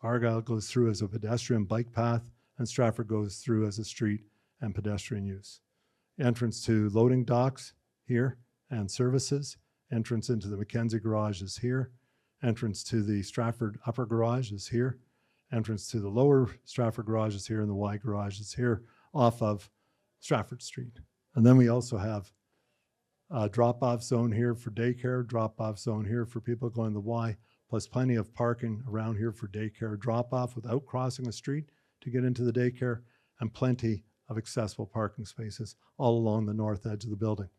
Argyle goes through as a pedestrian bike path, and Stratford goes through as a street and pedestrian use. Entrance to loading docks here and services. Entrance into the Mackenzie garage is here. Entrance to the Stratford upper garage is here. Entrance to the lower Stratford garage is here, and the Y garage is here off of Stratford Street. And then we also have a drop-off zone here for daycare, drop-off zone here for people going to the Y, plus plenty of parking around here for daycare drop-off without crossing the street to get into the daycare, and plenty of accessible parking spaces all along the north edge of the building.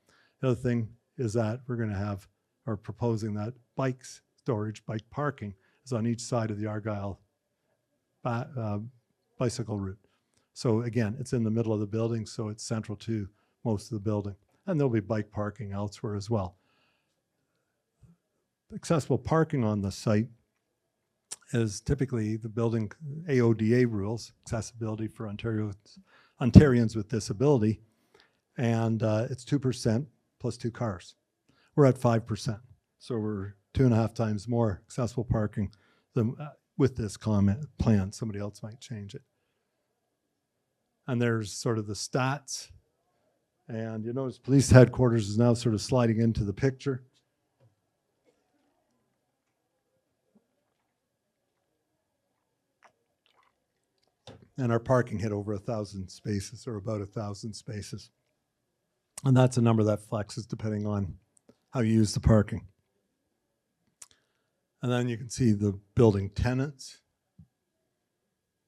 The other thing is that we're going to have, or proposing that bikes storage, bike parking is on each side of the Argyle bicycle route. So again, it's in the middle of the building, so it's central to most of the building. And there'll be bike parking elsewhere as well. Accessible parking on the site is typically the building AODA rules, accessibility for Ontarians with disability, and it's 2% plus 2 cars. We're at 5%, so we're 2.5 times more accessible parking than with this comment plan. Somebody else might change it. And there's sort of the stats, and you notice police headquarters is now sort of sliding into the picture. And our parking hit over 1,000 spaces, or about 1,000 spaces. And that's a number that flexes depending on how you use the parking. And then you can see the building tenants.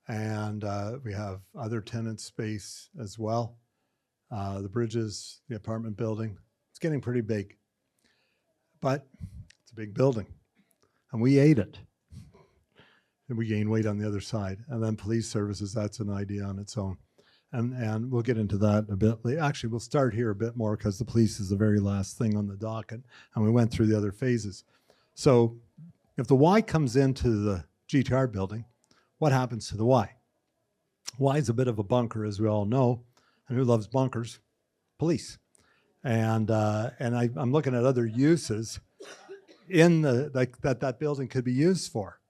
And we have other tenant space as well. The bridges, the apartment building, it's getting pretty big. But it's a big building. And we ate it. And we gain weight on the other side. And then police services, that's an idea on its own. And we'll get into that a bit later. Actually, we'll start here a bit more because the police is the very last thing on the docket. And we went through the other phases. So if the Y comes into the GTR building, what happens to the Y? Y is a bit of a bunker, as we all know. And who loves bunkers? Police. And I'm looking at other uses in that building could be used for.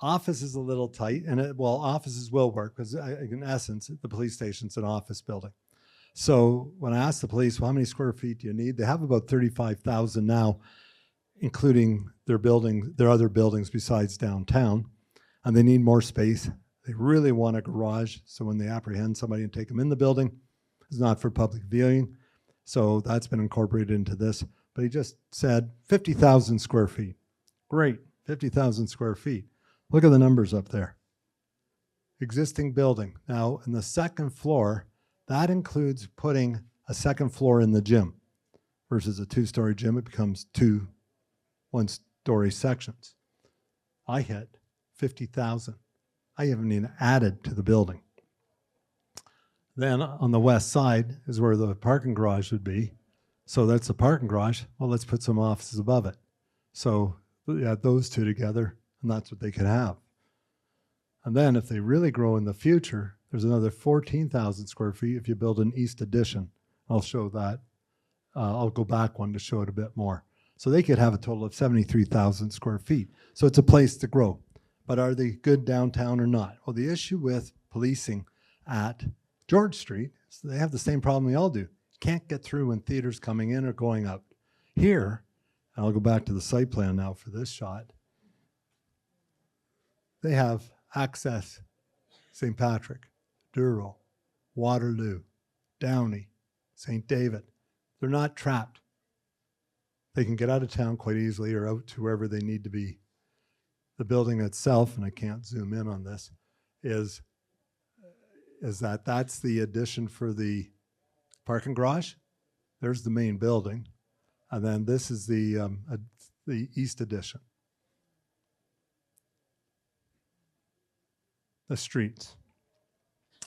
Office is a little tight, and offices will work because in essence, the police station's an office building. So when I asked the police, well, how many square feet do you need? They have about 35,000 now, including their other buildings besides downtown, and they need more space. They really want a garage, so when they apprehend somebody and take them in the building, it's not for public viewing. So that's been incorporated into this. But he just said 50,000 square feet. Great, 50,000 square feet. Look at the numbers up there. Existing building. Now, in the second floor, that includes putting a second floor in the gym. Versus a 2-story gym, it becomes 2 one-story sections. I hit 50,000. I haven't even added to the building. Then on the west side is where the parking garage would be. So that's the parking garage. Well, let's put some offices above it. So you add those two together, and that's what they could have. And then if they really grow in the future, there's another 14,000 square feet if you build an east addition. I'll show that. I'll go back one to show it a bit more. So they could have a total of 73,000 square feet. So it's a place to grow. But are they good downtown or not? Well, the issue with policing at George Street is they have the same problem we all do. Can't get through when theaters coming in or going out. Here, and I'll go back to the site plan now for this shot, they have access, St. Patrick, Douro, Waterloo, Downey, St. David. They're not trapped. They can get out of town quite easily or out to wherever they need to be. The building itself, and I can't zoom in on this, is that's the addition for the parking garage. There's the main building. And then this is the east addition. The streets.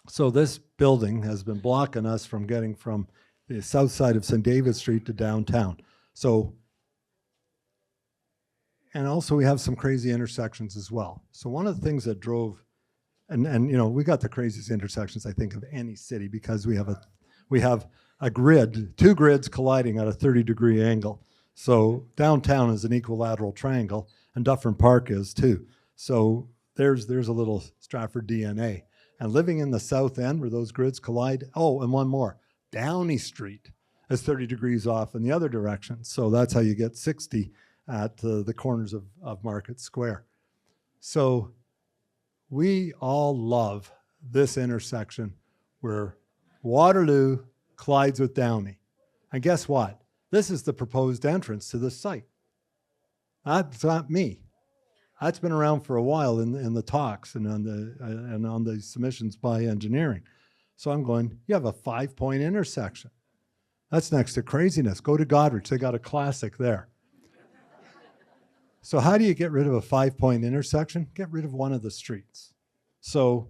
So this building has been blocking us from getting from the south side of St. David Street to downtown. So, and also we have some crazy intersections as well. So one of the things that drove, and you know, we got the craziest intersections I think of any city because we have a grid, 2 grids colliding at a 30-degree angle. So downtown is an equilateral triangle, and Dufferin Park is too. So there's a little Stratford DNA. And living in the south end where those grids collide, oh, and one more, Downey Street is 30 degrees off in the other direction. So that's how you get 60 at the corners of Market Square. So we all love this intersection where Waterloo collides with Downey. And guess what? This is the proposed entrance to the site. That's not me. That's been around for a while in the talks and on the submissions by engineering. So I'm going, you have a 5-point intersection. That's next to craziness. Go to Goderich. They got a classic there. So how do you get rid of a 5-point intersection? Get rid of one of the streets. So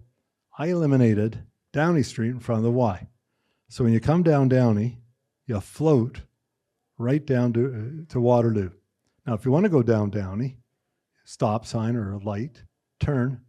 I eliminated Downey Street in front of the Y. So when you come down Downey, you float right down to Waterloo. Now, if you want to go down Downey, stop sign or a light, turn,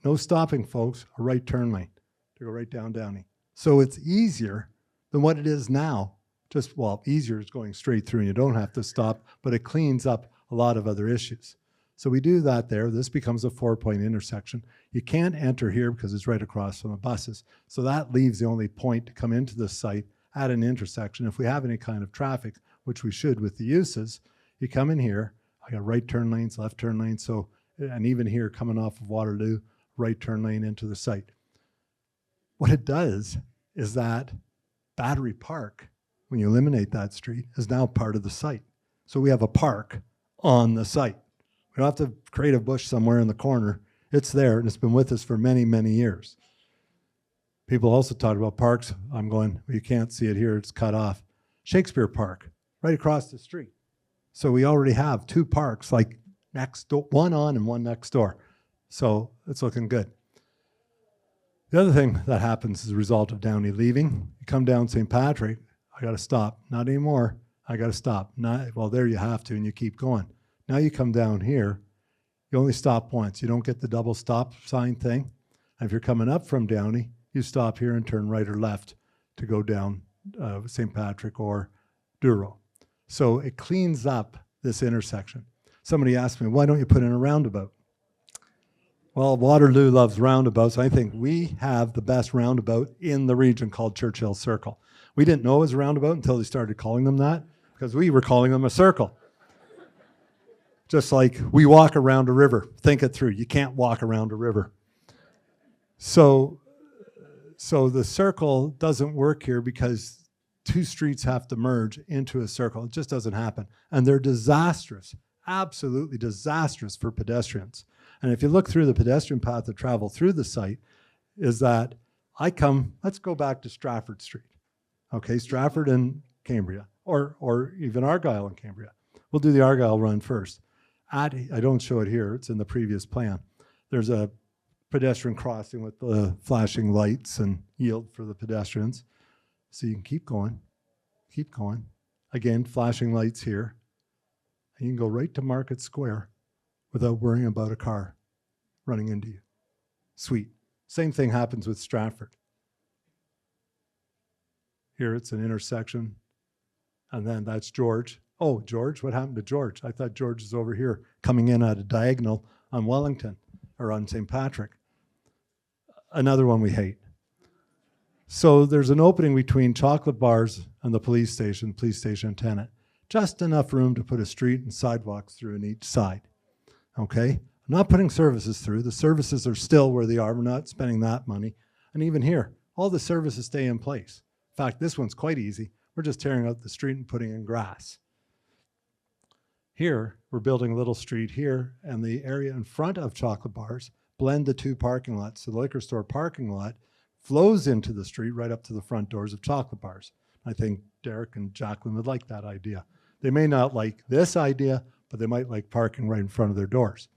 no stopping, folks, a right turn lane to go right down Downey. So it's easier than what it is now. Just, well, easier is going straight through and you don't have to stop, but it cleans up a lot of other issues. So we do that there. This becomes a 4-point intersection. You can't enter here because it's right across from the buses. So that leaves the only point to come into the site at an intersection. If we have any kind of traffic, which we should with the uses, you come in here. I got right turn lanes, left turn lanes. So, and even here coming off of Waterloo, right turn lane into the site. What it does is that Battery Park, when you eliminate that street, is now part of the site. So we have a park on the site. We don't have to create a bush somewhere in the corner. It's there, and it's been with us for many, many years. People also talk about parks. I'm going, well, you can't see it here. It's cut off. Shakespeare Park, right across the street. So we already have 2 parks, like next door, one on and one next door. So it's looking good. The other thing that happens as a result of Downey leaving, you come down St. Patrick, I got to stop. Not anymore. I got to stop. Not, well, there you have to, and you keep going. Now you come down here, you only stop once. You don't get the double stop sign thing. And if you're coming up from Downey, you stop here and turn right or left to go down St. Patrick or Douro. So it cleans up this intersection. Somebody asked me, why don't you put in a roundabout? Well, Waterloo loves roundabouts. I think we have the best roundabout in the region called Churchill Circle. We didn't know it was a roundabout until they started calling them that because we were calling them a circle. Just like we walk around a river. Think it through. You can't walk around a river. So the circle doesn't work here because 2 streets have to merge into a circle. It just doesn't happen. And they're disastrous, absolutely disastrous for pedestrians. And if you look through the pedestrian path of travel through the site, is that let's go back to Stratford Street. Okay, Stratford and Cambria, or even Argyle and Cambria. We'll do the Argyle run first. I don't show it here, it's in the previous plan. There's a pedestrian crossing with the flashing lights and yield for the pedestrians. So you can keep going. Again, flashing lights here. And you can go right to Market Square without worrying about a car running into you. Sweet. Same thing happens with Stratford. Here it's an intersection, and then that's George. Oh, George, what happened to George? I thought George is over here coming in at a diagonal on Wellington or on St. Patrick. Another one we hate. So there's an opening between Chocolate Bars and the police station tenant. Just enough room to put a street and sidewalks through on each side. Okay? I'm not putting services through. The services are still where they are. We're not spending that money. And even here, all the services stay in place. In fact, this one's quite easy. We're just tearing out the street and putting in grass. Here, we're building a little street here, and the area in front of Chocolate Bars blend the 2 parking lots. So the liquor store parking lot flows into the street right up to the front doors of Chocolate Bars. I think Derek and Jacqueline would like that idea. They may not like this idea, but they might like parking right in front of their doors.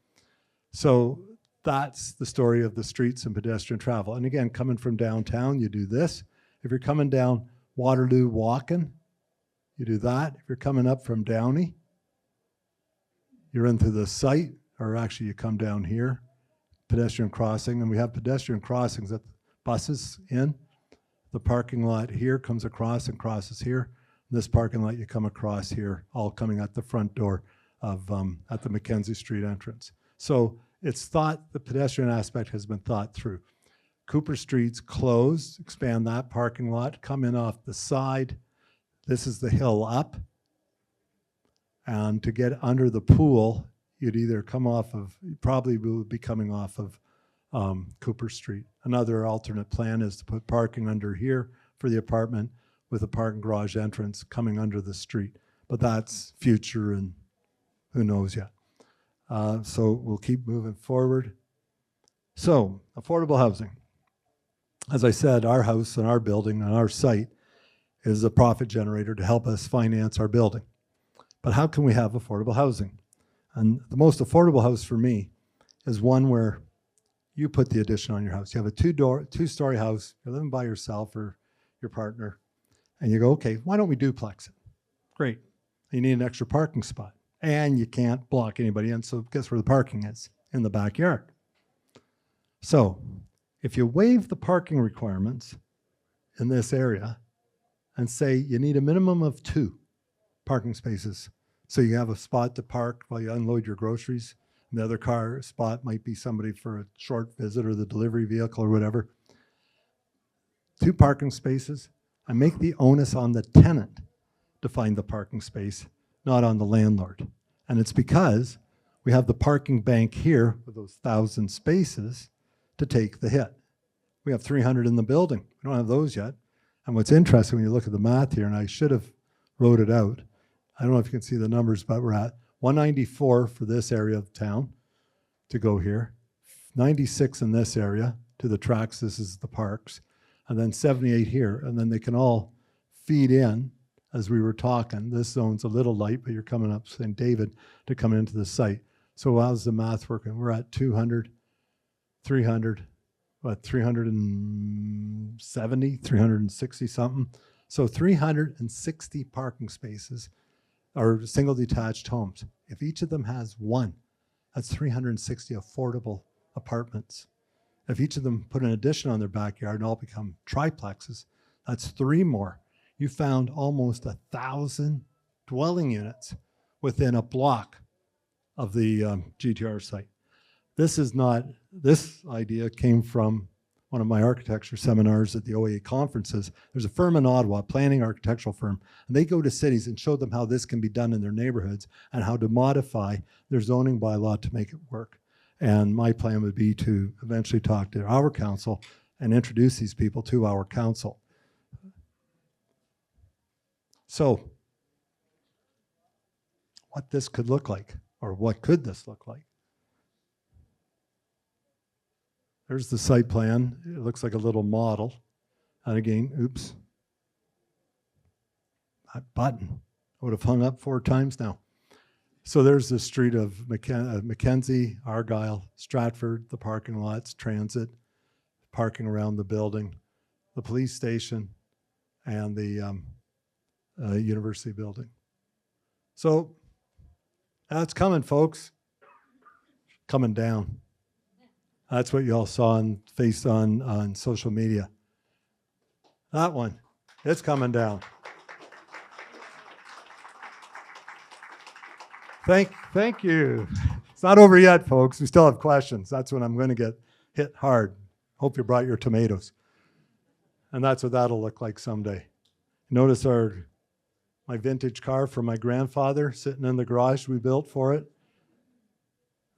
So that's the story of the streets and pedestrian travel. And again, coming from downtown, you do this. If you're coming down Waterloo walking, you do that. If you're coming up from Downey, you're into the site, or actually you come down here, pedestrian crossing, and we have pedestrian crossings that buses in. The parking lot here comes across and crosses here. This parking lot you come across here, all coming at the front door of at the Mackenzie Street entrance. So it's thought, the pedestrian aspect has been thought through. Cooper Street's closed, expand that parking lot, come in off the side. This is the hill up. And to get under the pool, you'd either come off of, you probably would be coming off of Cooper Street. Another alternate plan is to put parking under here for the apartment with a parking garage entrance coming under the street. But that's future and who knows yet. So we'll keep moving forward. So, affordable housing. As I said, our house and our building and our site is a profit generator to help us finance our building. But how can we have affordable housing? And the most affordable house for me is one where you put the addition on your house. You have a two-story house. You're living by yourself or your partner, and you go, okay, why don't we duplex it? Great. You need an extra parking spot, and you can't block anybody in. So guess where the parking is? In the backyard. So if you waive the parking requirements in this area and say you need a minimum of 2 parking spaces, so you have a spot to park while you unload your groceries, and the other car spot might be somebody for a short visit or the delivery vehicle or whatever. 2 parking spaces, and make the onus on the tenant to find the parking space, not on the landlord. And it's because we have the parking bank here with those 1,000 spaces to take the hit. We have 300 in the building. We don't have those yet. And what's interesting when you look at the math here, and I should have wrote it out, I don't know if you can see the numbers, but we're at 194 for this area of town to go here, 96 in this area to the tracks, this is the parks, and then 78 here, and then they can all feed in as we were talking. This zone's a little light, but you're coming up St. David to come into the site. So how's the math working? We're at 200, 300, what, 370, 360 something. So 360 parking spaces are single detached homes. If each of them has 1, that's 360 affordable apartments. If each of them put an addition on their backyard and all become triplexes, that's 3 more. You found almost 1,000 dwelling units within a block of the GTR site. This idea came from one of my architecture seminars at the OAA conferences. There's a firm in Ottawa, a planning architectural firm, and they go to cities and show them how this can be done in their neighborhoods and how to modify their zoning bylaw to make it work. And my plan would be to eventually talk to our council and introduce these people to our council. So, what this could look like, or what could this look like? There's the site plan. It looks like a little model. And again, oops. That button. I would have hung up 4 times now. So there's the street of Mackenzie, Argyle, Stratford, the parking lots, transit, parking around the building, the police station, and the university building. So that's coming, folks. Coming down. That's what you all saw and faced on social media. That one, it's coming down. Thank you. It's not over yet, folks. We still have questions. That's when I'm going to get hit hard. Hope you brought your tomatoes. And that's what that'll look like someday. Notice my vintage car from my grandfather sitting in the garage we built for it.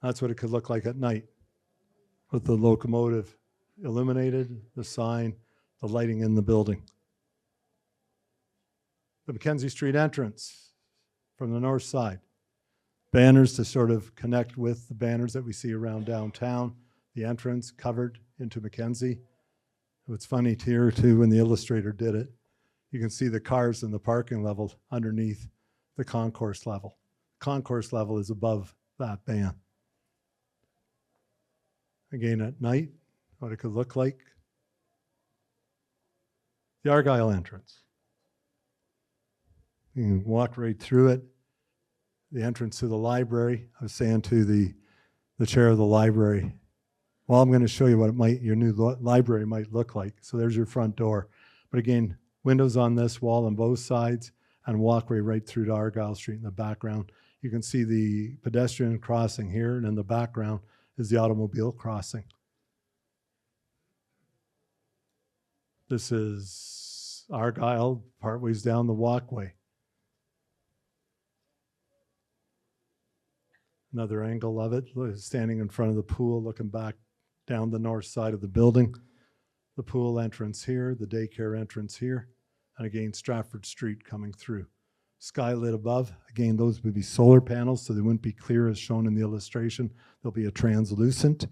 That's what it could look like at night with the locomotive illuminated, the sign, the lighting in the building. The Mackenzie Street entrance from the north side. Banners to sort of connect with the banners that we see around downtown. The entrance covered into Mackenzie. What's funny here too, when the illustrator did it, you can see the cars in the parking level underneath the concourse level. Concourse level is above that ban. Again, at night, what it could look like. The Argyle entrance. You can walk right through it. The entrance to the library. I was saying to the chair of the library, well, I'm going to show you what your new library might look like. So there's your front door. But again, windows on this wall on both sides and walkway right through to Argyle Street in the background. You can see the pedestrian crossing here, and in the background is the automobile crossing. This is Argyle, partways down the walkway. Another angle of it, standing in front of the pool, looking back down the north side of the building. The pool entrance here, the daycare entrance here, and again, Stratford Street coming through. Skylit above, again, those would be solar panels, so they wouldn't be clear as shown in the illustration. There'll be a translucent,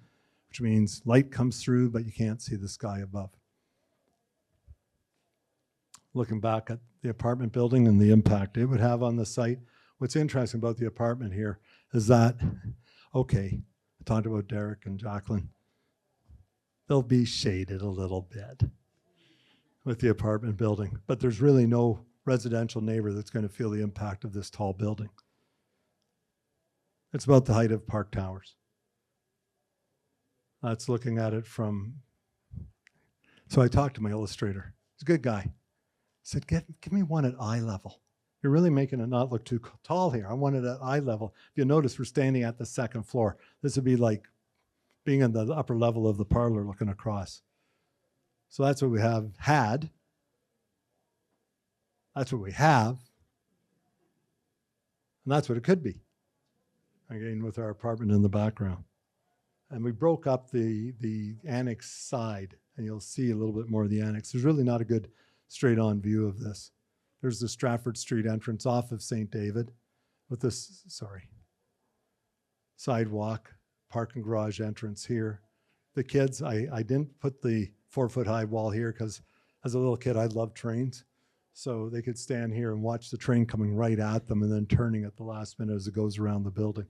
which means light comes through, but you can't see the sky above. Looking back at the apartment building and the impact it would have on the site, what's interesting about the apartment here is that, okay, I talked about Derek and Jacqueline. they'll be shaded a little bit with the apartment building, but there's really no residential neighbor that's going to feel the impact of this tall building. It's about the height of Park Towers. That's looking at it from, so I talked to my illustrator. He's a good guy. I said, give me one at eye level. You're really making it not look too tall here. I want it at eye level. If you notice, we're standing at the second floor. This would be like being in the upper level of the parlor looking across. So that's what we have had. That's what we have. And that's what it could be. Again, with our apartment in the background. And we broke up the annex side, and you'll see a little bit more of the annex. There's really not a good straight-on view of this. There's the Stratford Street entrance off of St. David with this, sidewalk, parking garage entrance here. The kids, I didn't put the 4-foot-high wall here because as a little kid, I loved trains. So they could stand here and watch the train coming right at them and then turning at the last minute as it goes around the building.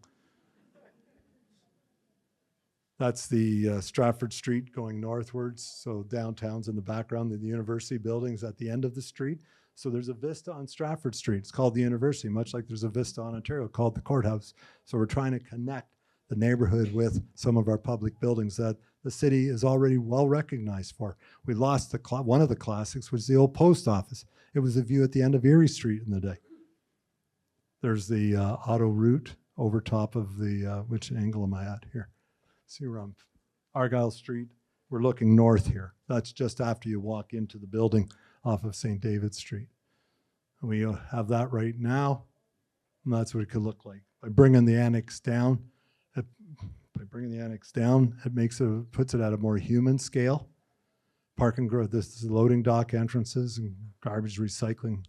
That's the Stratford Street going northwards. So downtown's in the background, the university building's at the end of the street. So there's a vista on Stratford Street. It's called the university, much like there's a vista on Ontario called the courthouse. So we're trying to connect the neighborhood with some of our public buildings that the city is already well recognized for. We lost one of the classics, which is the old post office. It was a view at the end of Erie Street in the day. There's the auto route over top of the, which angle am I at here? See, we're on Argyle Street. We're looking north here. That's just after you walk into the building off of St. David Street. And we have that right now, and that's what it could look like. By bringing the annex down, it makes it, puts it at a more human scale. Parking growth, this is loading dock entrances and garbage recycling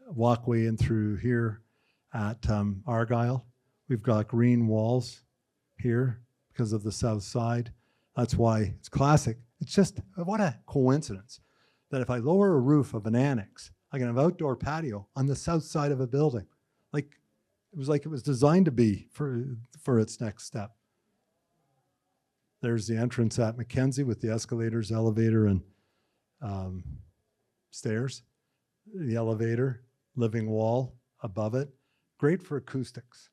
walkway in through here at Argyle. We've got green walls here because of the south side. That's why it's classic. It's just, what a coincidence that if I lower a roof of an annex, I can have outdoor patio on the south side of a building. Like it was designed to be for its next step. There's the entrance at Mackenzie with the escalators, elevator, and stairs. The elevator, living wall above it. Great for acoustics,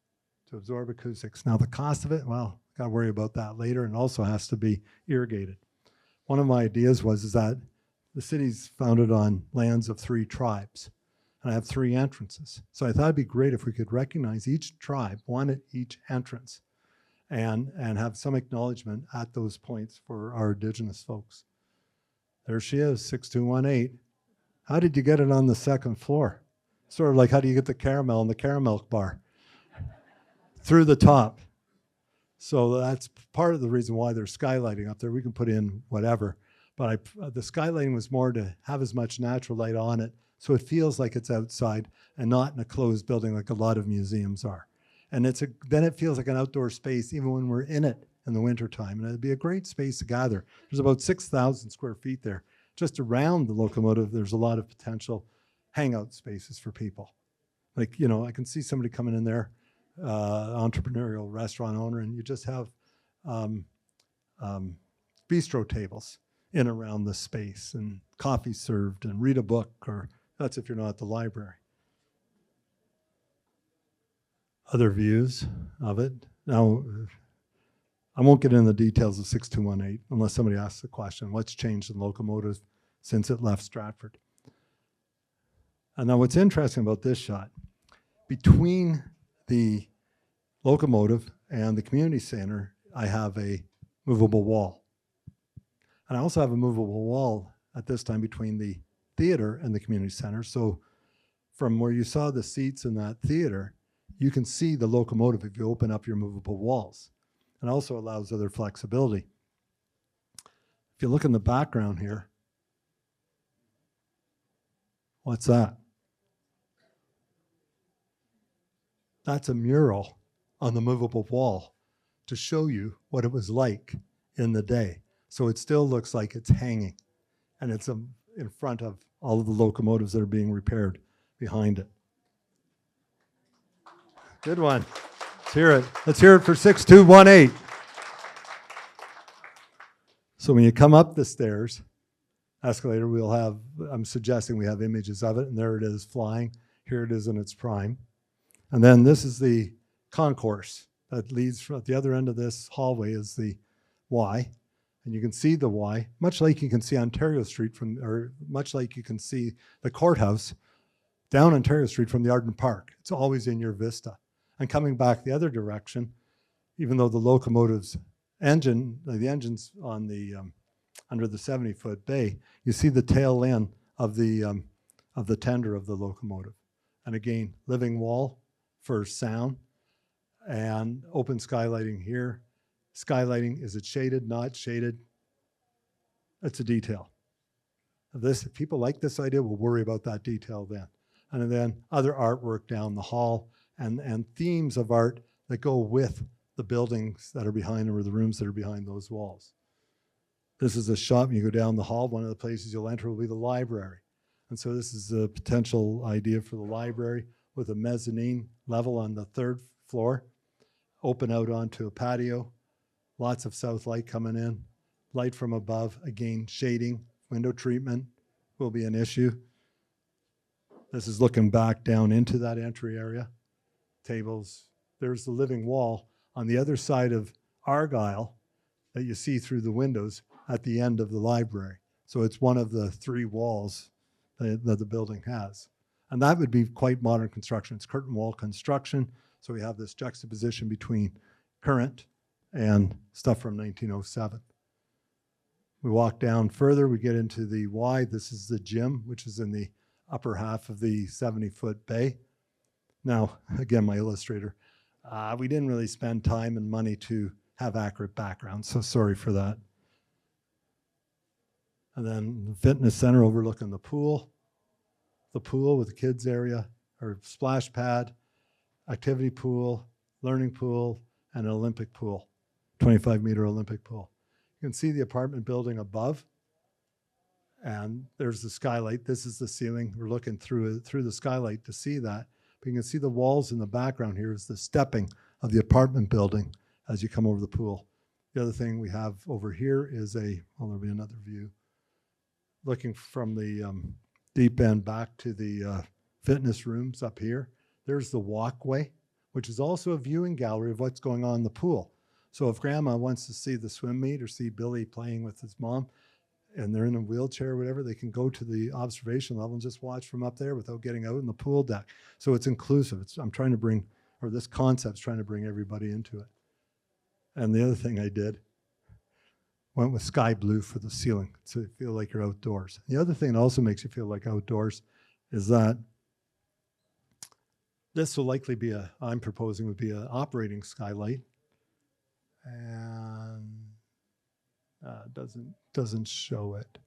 to absorb acoustics. Now the cost of it, well, got to worry about that later, and also has to be irrigated. One of my ideas is that the city's founded on lands of 3 tribes, and I have 3 entrances. So I thought it'd be great if we could recognize each tribe, one at each entrance, and have some acknowledgement at those points for our Indigenous folks. There she is, 6218. How did you get it on the second floor? Sort of like, how do you get the caramel in the caramel bar? Through the top. So that's part of the reason why there's skylighting up there. We can put in whatever, but the skylighting was more to have as much natural light on it so it feels like it's outside and not in a closed building like a lot of museums are. And then it feels like an outdoor space even when we're in it in the wintertime. And it'd be a great space to gather. There's about 6,000 square feet there. Just around the Locomotive, there's a lot of potential hangout spaces for people. Like, I can see somebody coming in there, entrepreneurial restaurant owner, and you just have bistro tables in around the space and coffee served and read a book, or that's if you're not at the library. Other views of it. Now, I won't get into the details of 6218 unless somebody asks the question, what's changed in Locomotive since it left Stratford? And now what's interesting about this shot, between the Locomotive and the community center, I have a movable wall. And I also have a movable wall at this time between the theater and the community center. So from where you saw the seats in that theater, you can see the Locomotive if you open up your movable walls. And also allows other flexibility. If you look in the background here, what's that? That's a mural on the movable wall to show you what it was like in the day. So it still looks like it's hanging, and it's in front of all of the locomotives that are being repaired behind it. Good one. Let's hear it. Let's hear it for 6218. So when you come up the stairs, escalator, we'll have, I'm suggesting we have images of it, and there it is flying. Here it is in its prime. And then this is the concourse that leads from at the other end of this hallway is the Y. And you can see the Y, much like you can see Ontario Street from, or much like you can see the courthouse down Ontario Street from the Arden Park. It's always in your vista. And coming back the other direction, even though the locomotive's engine, the engine's on the under the 70-foot bay, you see the tail end of the tender of the locomotive. And again, living wall for sound and open skylighting here. Skylighting, is it shaded, not shaded? It's a detail. If people like this idea, we'll worry about that detail then. And then other artwork down the hall and themes of art that go with the buildings that are behind or the rooms that are behind those walls. This is a shop. You go down the hall, one of the places you'll enter will be the library. And so this is a potential idea for the library with a mezzanine level on the 3rd floor, open out onto a patio, lots of south light coming in, light from above, again, shading, window treatment will be an issue. This is looking back down into that entry area, tables. There's the living wall on the other side of Argyle that you see through the windows at the end of the library. So it's one of the 3 walls that the building has. And that would be quite modern construction. It's curtain wall construction. So we have this juxtaposition between current and stuff from 1907. We walk down further, we get into the Y. This is the gym, which is in the upper half of the 70-foot bay. Now, again, my illustrator, we didn't really spend time and money to have accurate backgrounds, so sorry for that. And then the fitness center overlooking the pool with the kids area, or splash pad, activity pool, learning pool, and an Olympic pool, 25-meter Olympic pool. You can see the apartment building above, and there's the skylight. This is the ceiling. We're looking through the skylight to see that. But you can see the walls in the background here is the stepping of the apartment building as you come over the pool. The other thing we have over here is there'll be another view. Looking from the deep end back to the fitness rooms up here, there's the walkway, which is also a viewing gallery of what's going on in the pool. So if grandma wants to see the swim meet or see Billy playing with his mom, and they're in a wheelchair or whatever, they can go to the observation level and just watch from up there without getting out in the pool deck. So it's inclusive. I'm trying to bring, or this concept's trying to bring everybody into it. And the other thing I did, went with sky blue for the ceiling, so you feel like you're outdoors. The other thing that also makes you feel like outdoors is that this will likely be I'm proposing would be an operating skylight. And doesn't show it.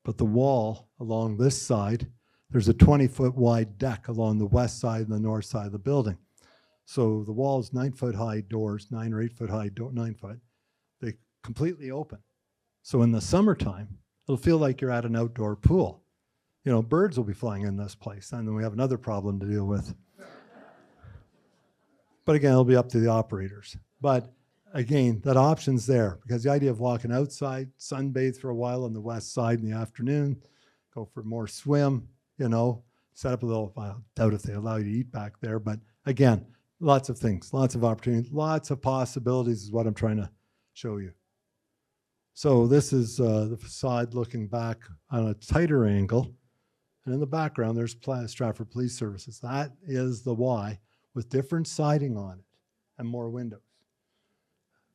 But the wall along this side, there's a 20-foot wide deck along the west side and the north side of the building. So the wall is 9-foot high doors, 9 or 8 foot high, 9 foot. They completely open. So in the summertime, it'll feel like you're at an outdoor pool. You know, birds will be flying in this place, and then we have another problem to deal with. But again, it'll be up to the operators. But again, that option's there, because the idea of walking outside, sunbathe for a while on the west side in the afternoon, go for more swim, you know, set up a little, I doubt if they allow you to eat back there, but again, lots of things, lots of opportunities, lots of possibilities is what I'm trying to show you. So this is the facade looking back on a tighter angle. And in the background, there's Stratford Police Services. That is the Y with different siding on it and more windows.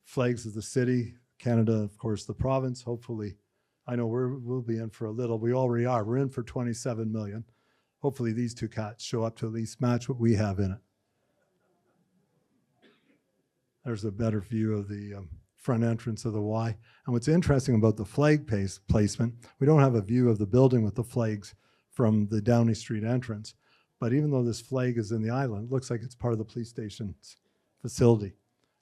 Flags of the city, Canada, of course, the province. Hopefully, I know we'll be in for a little. We already are. We're in for 27 million. Hopefully these 2 cats show up to at least match what we have in it. There's a better view of the front entrance of the Y. And what's interesting about the flag placement, we don't have a view of the building with the flags from the Downey Street entrance. But even though this flag is in the island, it looks like it's part of the police station's facility.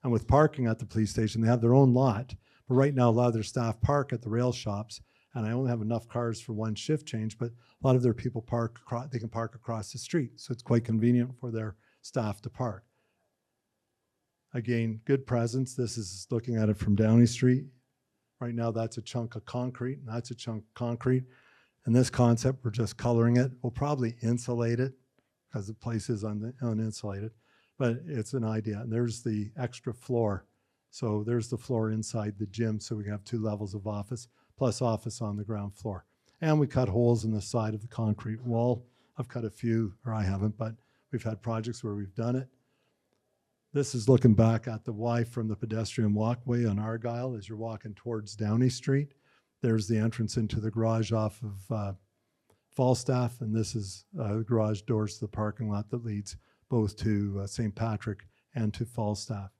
And with parking at the police station, they have their own lot. But right now, a lot of their staff park at the rail shops. And I only have enough cars for one shift change, but a lot of their people they can park across the street. So it's quite convenient for their staff to park. Again, good presence. This is looking at it from Downey Street. Right now, that's a chunk of concrete, and that's a chunk of concrete. And this concept, we're just coloring it. We'll probably insulate it because the place is uninsulated, but it's an idea. And there's the extra floor. So there's the floor inside the gym, so we can have 2 levels of office, plus office on the ground floor. And we cut holes in the side of the concrete wall. I've cut a few, or I haven't, but we've had projects where we've done it. This is looking back at the Y from the pedestrian walkway on Argyle as you're walking towards Downey Street. There's the entrance into the garage off of Falstaff, and this is garage doors to the parking lot that leads both to St. Patrick and to Falstaff.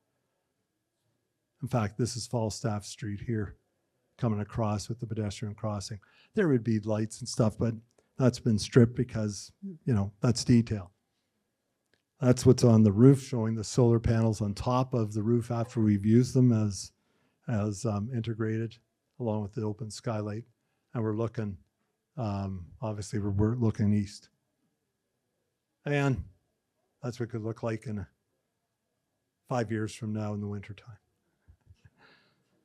In fact, this is Falstaff Street here, coming across with the pedestrian crossing. There would be lights and stuff, but that's been stripped because, you know, that's detail. That's what's on the roof, showing the solar panels on top of the roof after we've used them as integrated, along with the open skylight. And we're looking, obviously we're looking east. And that's what it could look like in 5 years from now in the wintertime.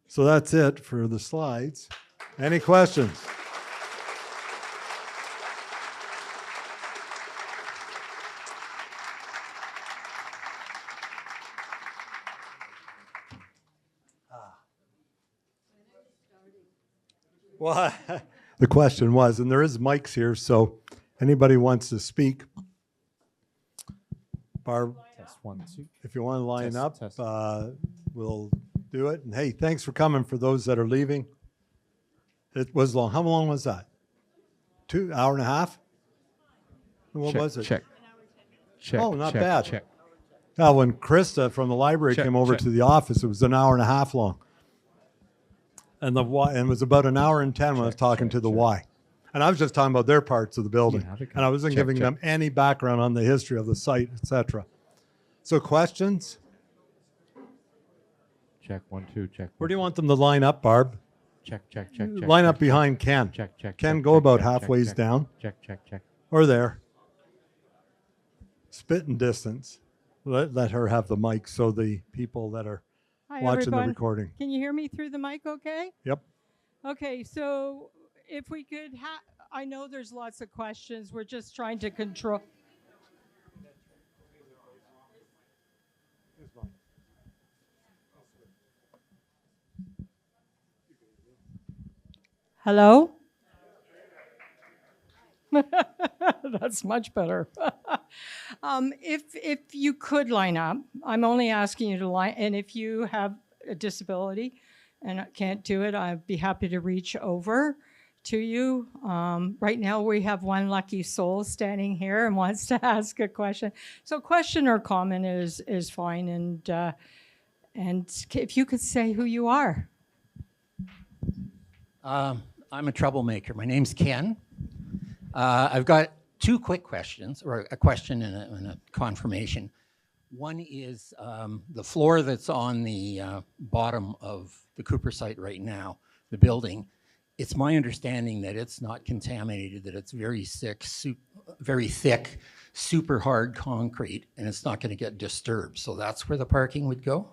So that's it for the slides. Any questions? Well, the question was, and there is mics here, so anybody wants to speak. Barb, Test 1, 2. if you want to line Test, up, test. we'll do it. And hey, thanks for coming for those that are leaving. It was long. How long was that? 2 hour and a half? What Check, was it? Check. Check. Oh, not check, bad. Check. Now, when Krista from the library Check, came over check. to the office, it was an hour and a half long. And it was about an hour and 10 when I was Check, talking check, to the check. Y. And I was just talking about their parts of the building. Yeah, because- And I wasn't check, giving check. them any background on the history of the site, etc. So questions? Check 1, 2. Check. Where do you want them to line up, Barb? Check. Check. Check. Check. Line check, up behind Ken. Check. Check. Ken, check, go check, about check, halfway check, down. Check. Check. Check. Or there. Spitting distance. Let her have the mic so the people that are Hi, watching everyone. the recording. Can you hear me through the mic okay? Yep. Okay, so if we could I know there's lots of questions. We're just trying to control. Hello? That's much better. If you could line up, I'm only asking you to line, and if you have a disability and can't do it, I'd be happy to reach over to you. Right now, we have one lucky soul standing here and wants to ask a question. So question or comment is fine, and if you could say who you are. I'm a troublemaker. My name's Ken. I've got 2 quick questions, or a question and a confirmation. One is the floor that's on the bottom of the Cooper site right now, the building. It's my understanding that it's not contaminated, that it's very thick, super hard concrete, and it's not going to get disturbed. So that's where the parking would go?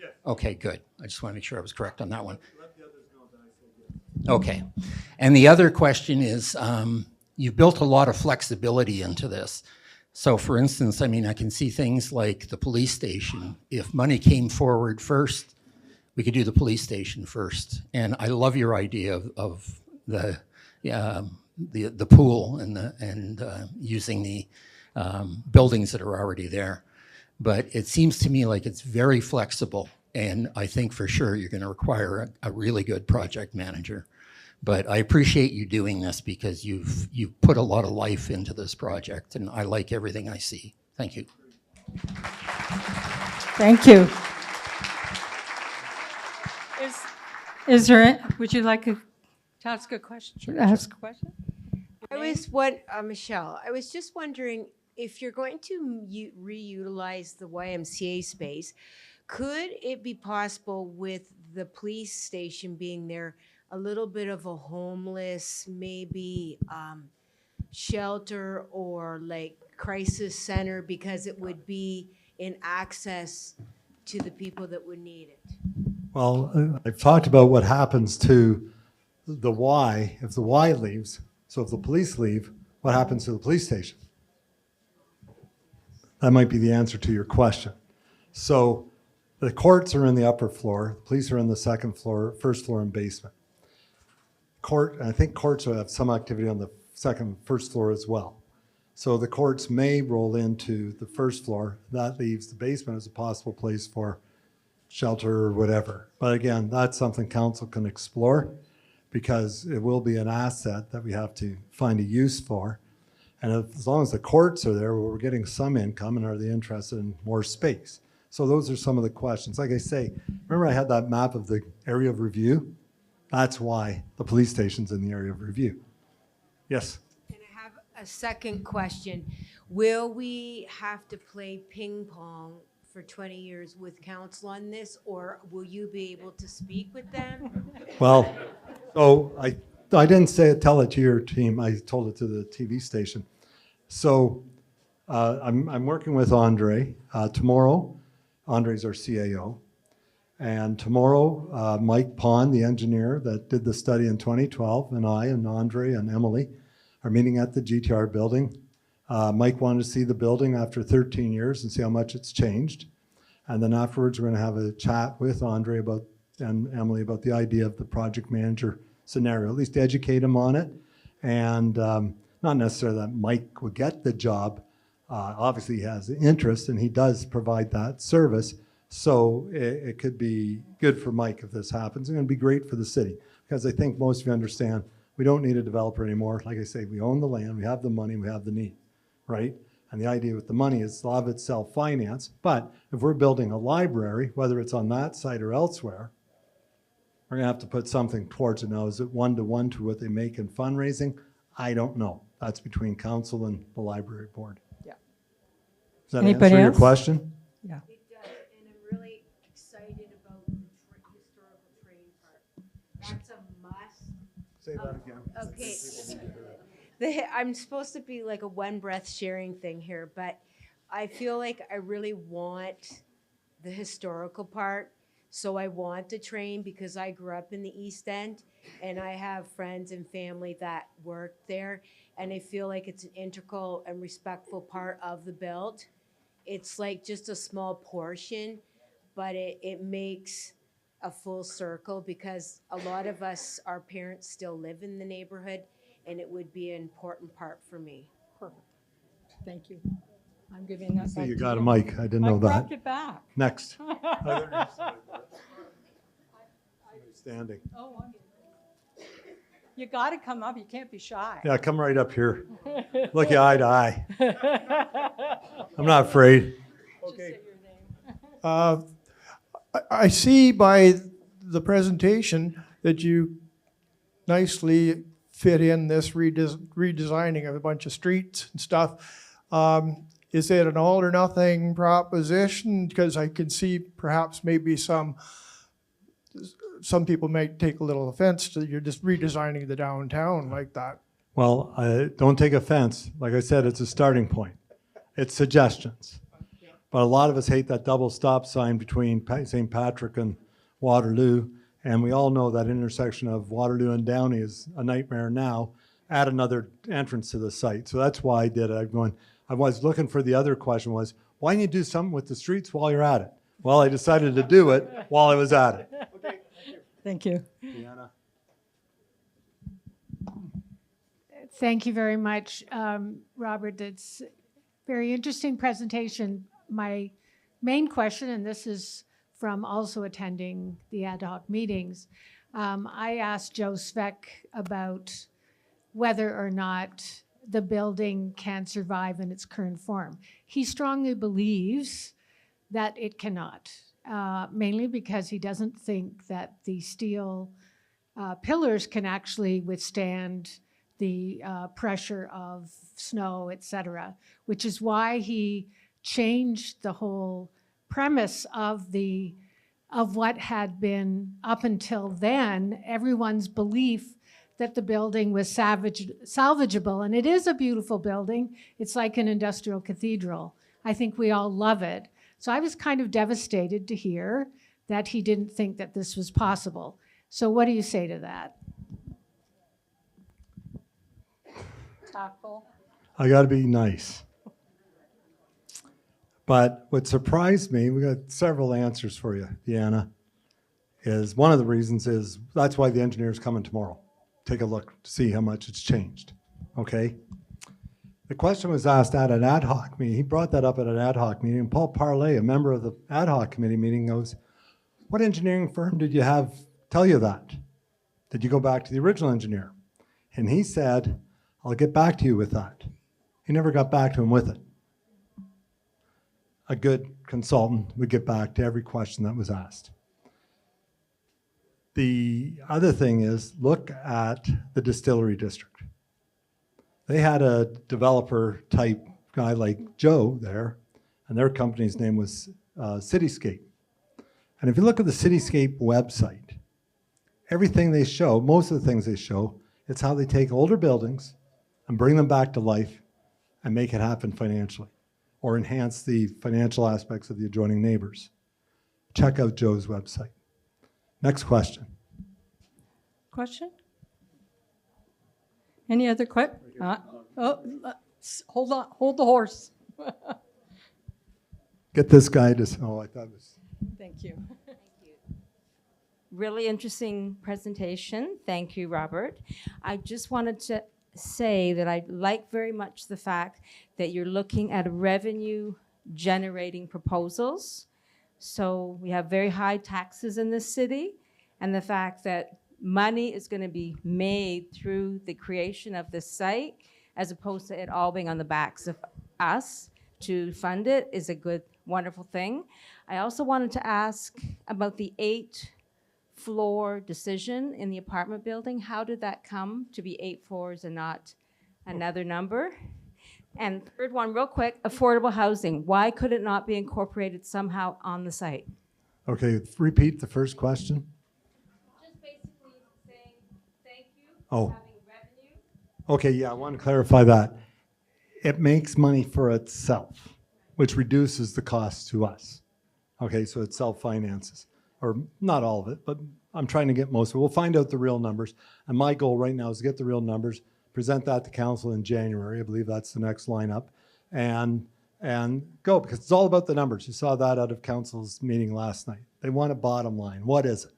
Yes. Okay, good. I just want to make sure I was correct on that one. Okay. And the other question is, you built a lot of flexibility into this. So for instance, I mean, I can see things like the police station. If money came forward first, we could do the police station first. And I love your idea of the pool and using the buildings that are already there. But it seems to me like it's very flexible. And I think for sure you're going to require a really good project manager. But I appreciate you doing this because you've put a lot of life into this project, and I like everything I see. Thank you. Thank you. Would you like to ask a question? Sure, Ask a question? Michelle, I was just wondering if you're going to reutilize the YMCA space, could it be possible with the police station being there, a little bit of a homeless, maybe shelter or like crisis center, because it would be in access to the people that would need it? Well, I've talked about what happens to the Y if the Y leaves. So if the police leave, what happens to the police station? That might be the answer to your question. So the courts are in the upper floor, the police are in the second floor, first floor and basement. I think courts will have some activity on the first floor as well. So the courts may roll into the first floor. That leaves the basement as a possible place for shelter or whatever. But again, that's something council can explore because it will be an asset that we have to find a use for. And as long as the courts are there, we're getting some income, and are they interested in more space? So those are some of the questions. Like I say, remember I had that map of the area of review? That's why the police station's in the area of review. Yes? And I have a second question. Will we have to play ping pong for 20 years with council on this, or will you be able to speak with them? Well, so I didn't tell it to your team. I told it to the TV station. So I'm working with Andre. Tomorrow, Andre's our CAO. And tomorrow, Mike Pond, the engineer that did the study in 2012, and I and Andre and Emily are meeting at the GTR building. Mike wanted to see the building after 13 years and see how much it's changed. And then afterwards, we're going to have a chat with Andre and Emily about the idea of the project manager scenario, at least educate him on it. And not necessarily that Mike would get the job. Obviously, he has the interest and he does provide that service. So it could be good for Mike if this happens. It's going to be great for the city because I think most of you understand we don't need a developer anymore. Like I say, we own the land, we have the money, we have the need, right? And the idea with the money is a lot of it's self-financed. But if we're building a library, whether it's on that site or elsewhere, we're going to have to put something towards it. Now, is it one-to-one to what they make in fundraising? I don't know. That's between council and the library board. Yeah. Does that Anybody answer your else? question? Yeah. It does, and I'm really excited about the historical train part. That's a must. Say that again. Okay. I'm supposed to be like a one breath sharing thing here, but I feel like I really want the historical part. So I want the train because I grew up in the East End and I have friends and family that work there. And I feel like it's an integral and respectful part of the build. It's like just a small portion, but it makes a full circle because a lot of us, our parents still live in the neighborhood, and it would be an important part for me. Perfect. Thank you. I'm giving that So back you to got a you. mic. I didn't know I that. grabbed it back. Next. Standing. Oh, you got to come up. You can't be shy. Yeah, come right up here. Look you eye to eye. I'm not afraid. Just say your name. I see by the presentation that you nicely fit in this redesigning of a bunch of streets and stuff. Is it an all or nothing proposition? Because I can see perhaps maybe some people might take a little offense to you're just redesigning the downtown like that. Well, don't take offense. Like I said, it's a starting point. It's suggestions. But a lot of us hate that double stop sign between St. Patrick and Waterloo. And we all know that intersection of Waterloo and Downey is a nightmare now. Add another entrance to the site. So that's why I did it. I was looking for the other question was, why don't you do something with the streets while you're at it? Well, I decided to do it while I was at it. Okay. Thank you. Deanna? Thank you very much, Robert. It's a very interesting presentation. My main question, and this is from also attending the ad hoc meetings, I asked Joe Sveck about whether or not the building can survive in its current form. He strongly believes that it cannot, mainly because he doesn't think that the steel pillars can actually withstand the pressure of snow, et cetera, which is why he changed the whole premise of what had been up until then everyone's belief that the building was salvageable. And it is a beautiful building. It's like an industrial cathedral. I think we all love it. So I was kind of devastated to hear that he didn't think that this was possible. So what do you say to that? Tackle. I got to be nice. But what surprised me, we got several answers for you, Deanna, is one of the reasons is that's why the engineer's coming tomorrow. Take a look to see how much it's changed, okay? The question was asked at an ad hoc meeting. He brought that up at an ad hoc meeting. And Paul Parlay, a member of the ad hoc committee meeting, goes, what engineering firm did you have tell you that? Did you go back to the original engineer? And he said, I'll get back to you with that. He never got back to him with it. A good consultant would get back to every question that was asked. The other thing is, look at the distillery district. They had a developer type guy like Joe there, and their company's name was Cityscape. And if you look at the Cityscape website, everything they show, most of the things they show, it's how they take older buildings and bring them back to life and make it happen financially, or enhance the financial aspects of the adjoining neighbors. Check out Joe's website. Next question. Question? Any other hold on, hold the horse. Get this guy to, I thought it was. Thank you. Really interesting presentation. Thank you, Robert. I just wanted to say that I like very much the fact that you're looking at revenue generating proposals. So we have very high taxes in this city, and the fact that money is going to be made through the creation of this site, as opposed to it all being on the backs of us to fund it, is a good, wonderful thing. I also wanted to ask about the 8-floor decision in the apartment building. How did that come to be 8 floors and not another number? And third one, real quick, affordable housing. Why could it not be incorporated somehow on the site? Okay, repeat the first question. Just basically saying thank you Oh. for having revenue. Okay, yeah, I want to clarify that. It makes money for itself, which reduces the cost to us. Okay, so it self-finances, or not all of it, but I'm trying to get most of it. We'll find out the real numbers. And my goal right now is to get the real numbers, present that to council in January. I believe that's the next lineup, and go, because it's all about the numbers. You saw that out of council's meeting last night. They want a bottom line. What is it?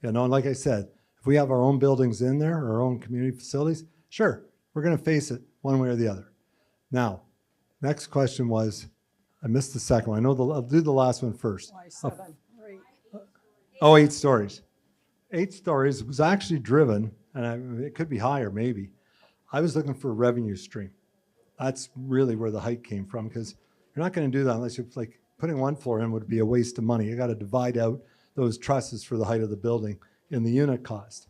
You know, and like I said, if we have our own buildings in there, our own community facilities, sure, we're going to face it one way or the other. Now, next question was, I missed the second one. I'll do the last one first. Why 7 or 8? Oh, 8 stories. 8 stories was actually driven, and it could be higher maybe. I was looking for a revenue stream. That's really where the height came from, because you're not going to do that unless you're like putting 1 floor in would be a waste of money. You got to divide out those trusses for the height of the building in the unit cost.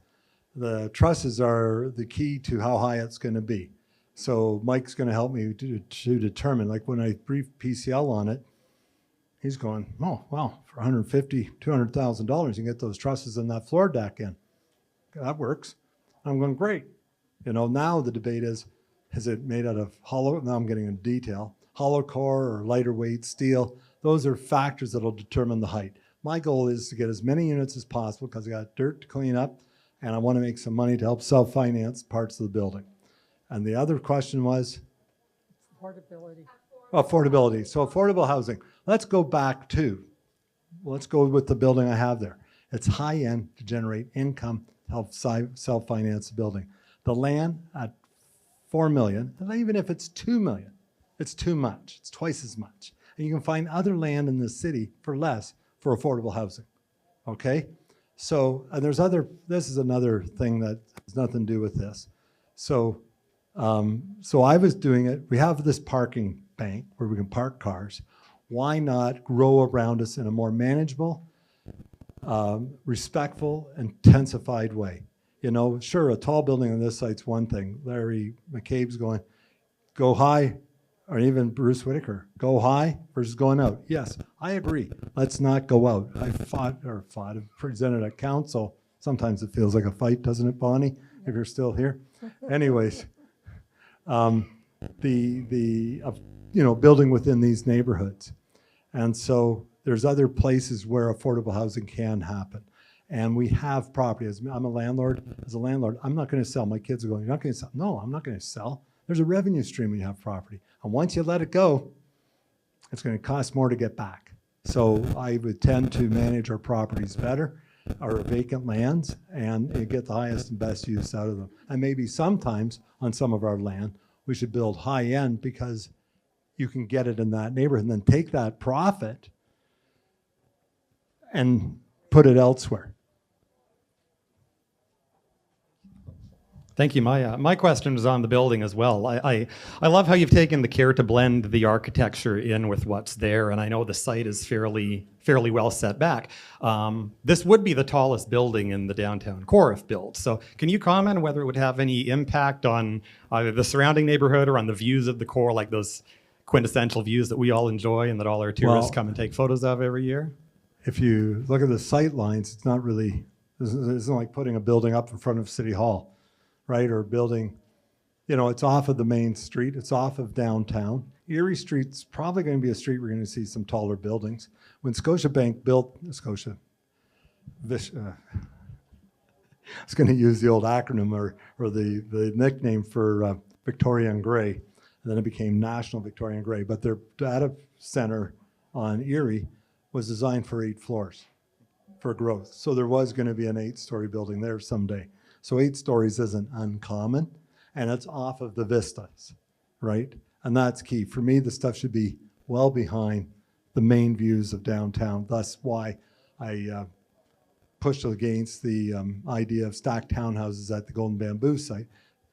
The trusses are the key to how high it's going to be. So Mike's going to help me to determine, like when I briefed PCL on it, he's going, oh, wow, for $150,000, $200,000, you can get those trusses and that floor deck in. That works. I'm going, great. You know, now the debate is it made out of hollow? Now I'm getting into detail. Hollow core or lighter weight steel. Those are factors that will determine the height. My goal is to get as many units as possible because I got dirt to clean up and I want to make some money to help self-finance parts of the building. And the other question was? Affordability. Affordability. So affordable housing. Let's go back to, let's go with the building I have there. It's high end to generate income, help self-finance the building. The land at $4 million, and even if it's $2 million, it's too much. It's twice as much. And you can find other land in the city for less for affordable housing. Okay? So, and this is another thing that has nothing to do with this. So I was doing it. We have this parking bank where we can park cars. Why not grow around us in a more manageable, respectful, intensified way? You know, sure, a tall building on this site's one thing. Larry McCabe's going, go high, or even Bruce Whitaker, go high versus going out. Yes, I agree. Let's not go out. I've presented at council. Sometimes it feels like a fight, doesn't it, Bonnie, if you're still here? Anyways. Building within these neighborhoods. And so there's other places where affordable housing can happen. And we have property. I'm a landlord. As a landlord, I'm not going to sell. My kids are going, you're not going to sell. No, I'm not going to sell. There's a revenue stream when you have property. And once you let it go, it's going to cost more to get back. So I would tend to manage our properties better, our vacant lands, and get the highest and best use out of them. And maybe sometimes on some of our land, we should build high end because you can get it in that neighborhood and then take that profit and put it elsewhere. Thank you. My question is on the building as well. I love how you've taken the care to blend the architecture in with what's there, and I know the site is fairly well set back. This would be the tallest building in the downtown core if built. So can you comment on whether it would have any impact on either the surrounding neighborhood or on the views of the core, like those quintessential views that we all enjoy and that all our tourists come and take photos of every year? If you look at the sight lines, it's not really, it's not like putting a building up in front of City Hall, right? Or building, it's off of the main street, it's off of downtown. Erie Street's probably going to be a street we're going to see some taller buildings. When Scotiabank built, I was going to use the old acronym or the nickname for Victorian Grey, and then it became National Victorian Grey. But their data center on Erie was designed for 8 floors for growth. So there was going to be an 8-story building there someday. So 8 stories isn't uncommon, and it's off of the vistas, right? And that's key. For me, the stuff should be well behind the main views of downtown. That's why I pushed against the idea of stacked townhouses at the Golden Bamboo site.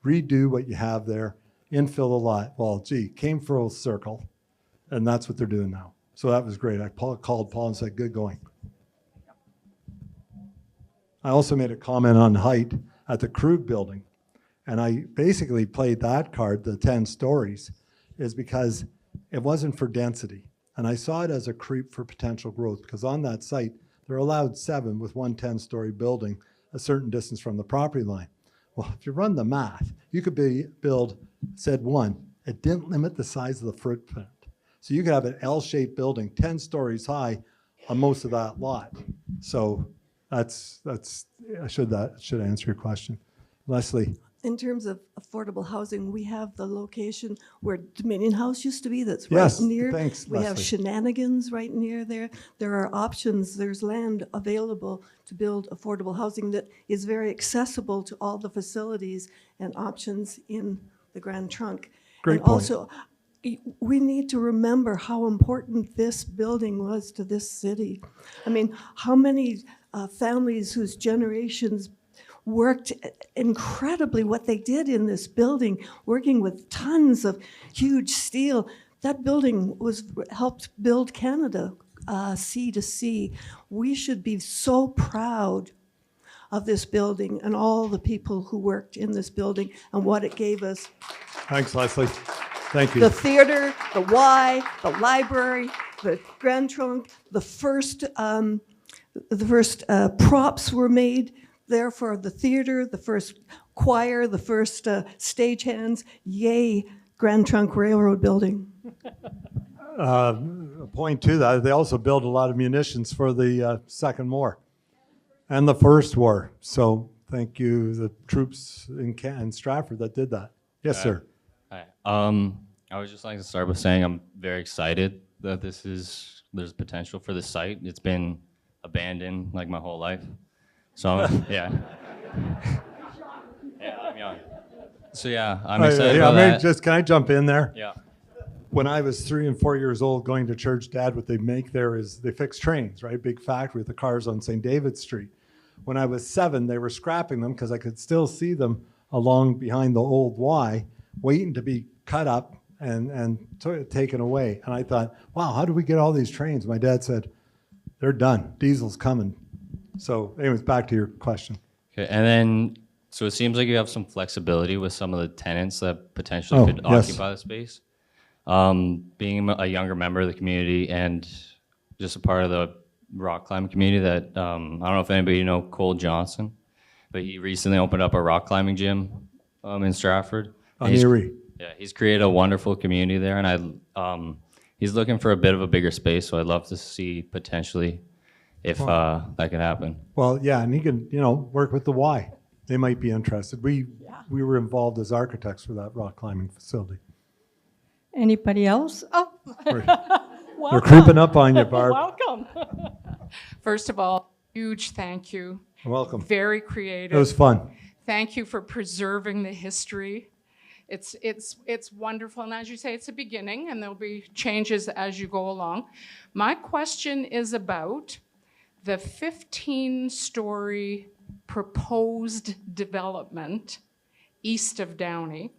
Redo what you have there, infill the lot. Well, came full circle, and that's what they're doing now. So that was great. I called Paul and said, good going. I also made a comment on height at the Krug building. And I basically played that card, the 10 stories, is because it wasn't for density. And I saw it as a creep for potential growth, because on that site, they're allowed 7 with one 10-story building a certain distance from the property line. Well, if you run the math, you could build, said 1, it didn't limit the size of the footprint. So you could have an L-shaped building 10 stories high on most of that lot. So that should answer your question. Leslie. In terms of affordable housing, we have the location where Dominion House used to be, that's right near. Thanks, we Leslie. have Shenanigans right near there. There are options, there's land available to build affordable housing that is very accessible to all the facilities and options in the Grand Trunk. Great and point. Also, we need to remember how important this building was to this city. I mean, how many families whose generations worked incredibly what they did in this building, working with tons of huge steel. That building helped build Canada, sea to sea. We should be so proud of this building and all the people who worked in this building and what it gave us. Thanks, Leslie. Thank you. The theater, the Y, the library, the Grand Trunk, the first props were made there for the theater, the first choir, the first stagehands. Yay, Grand Trunk Railroad building. A point to that, they also built a lot of munitions for the Second War and the First War. So thank you, the troops in Stratford that did that. Yes, sir. Hi. I would just like to start by saying I'm very excited that there's potential for the site. It's been abandoned like my whole life. So yeah. Yeah, I'm young. So yeah, I'm excited about that. Can I jump in there? Yeah. When I was 3 and 4 years old going to church, Dad, what they make there is they fix trains, right? Big factory with the cars on St. David's Street. When I was 7, they were scrapping them because I could still see them along behind the old Y, waiting to be cut up and taken away. And I thought, wow, how do we get all these trains? My dad said, they're done. Diesel's coming. So anyways, back to your question. Okay, and then, so it seems like you have some flexibility with some of the tenants that potentially could occupy the space. Being a younger member of the community and just a part of the rock climbing community that, I don't know if anybody know Cole Johnson, but he recently opened up a rock climbing gym in Stratford. On Erie. Yeah, he's created a wonderful community there, and he's looking for a bit of a bigger space, so I'd love to see potentially if that could happen. Well, yeah, and he can, work with the Y. They might be interested. We were involved as architects for that rock climbing facility. Anybody else? Oh, They're creeping up on you, Barb. welcome. First of all, huge thank you. You're welcome. Very creative. It was fun. Thank you for preserving the history. It's wonderful, and as you say, it's a beginning, and there'll be changes as you go along. My question is about the 15-story proposed development east of Downey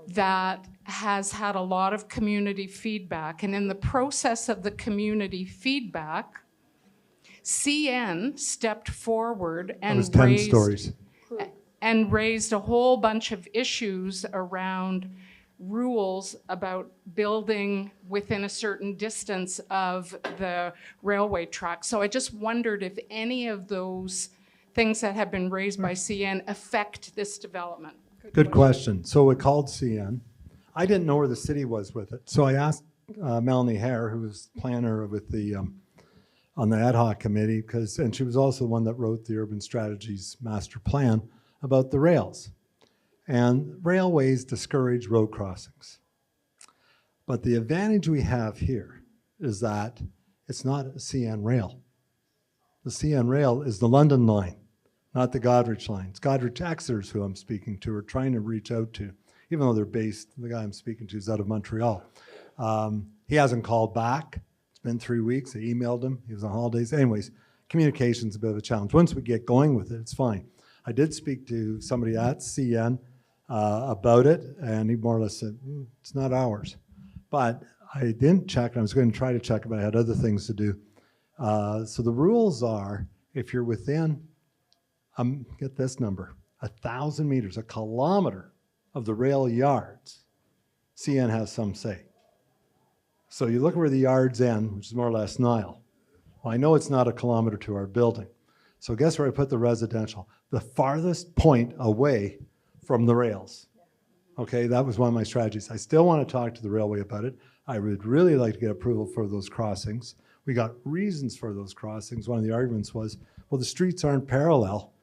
that has had a lot of community feedback, and in the process of the community feedback, CN stepped forward and It was 10 stories. raised a whole bunch of issues around rules about building within a certain distance of the railway track. So I just wondered if any of those things that have been raised by CN affect this development. Good question. So we called CN. I didn't know where the city was with it. So I asked Melanie Hare, who was planner with the on the ad hoc committee, and she was also the one that wrote the urban strategies master plan about the rails. And railways discourage road crossings. But the advantage we have here is that it's not a CN rail. The CN rail is the London line, not the Goderich line. It's Goderich Exeter's who I'm speaking to or trying to reach out to, even though they're based, the guy I'm speaking to is out of Montreal. He hasn't called back. It's been 3 weeks. I emailed him. He was on holidays. Anyways, communication's a bit of a challenge. Once we get going with it, it's fine. I did speak to somebody at CN about it, and he more or less said, it's not ours. But I didn't check, and I was going to try to check, but I had other things to do. So the rules are, if you're within, get this number, 1,000 meters, a kilometer of the rail yards, CN has some say. So you look where the yards end, which is more or less Nile. Well, I know it's not a kilometer to our building. So guess where I put the residential? The farthest point away from the rails. Okay, that was one of my strategies. I still want to talk to the railway about it. I would really like to get approval for those crossings. We got reasons for those crossings. One of the arguments was, well, the streets aren't parallel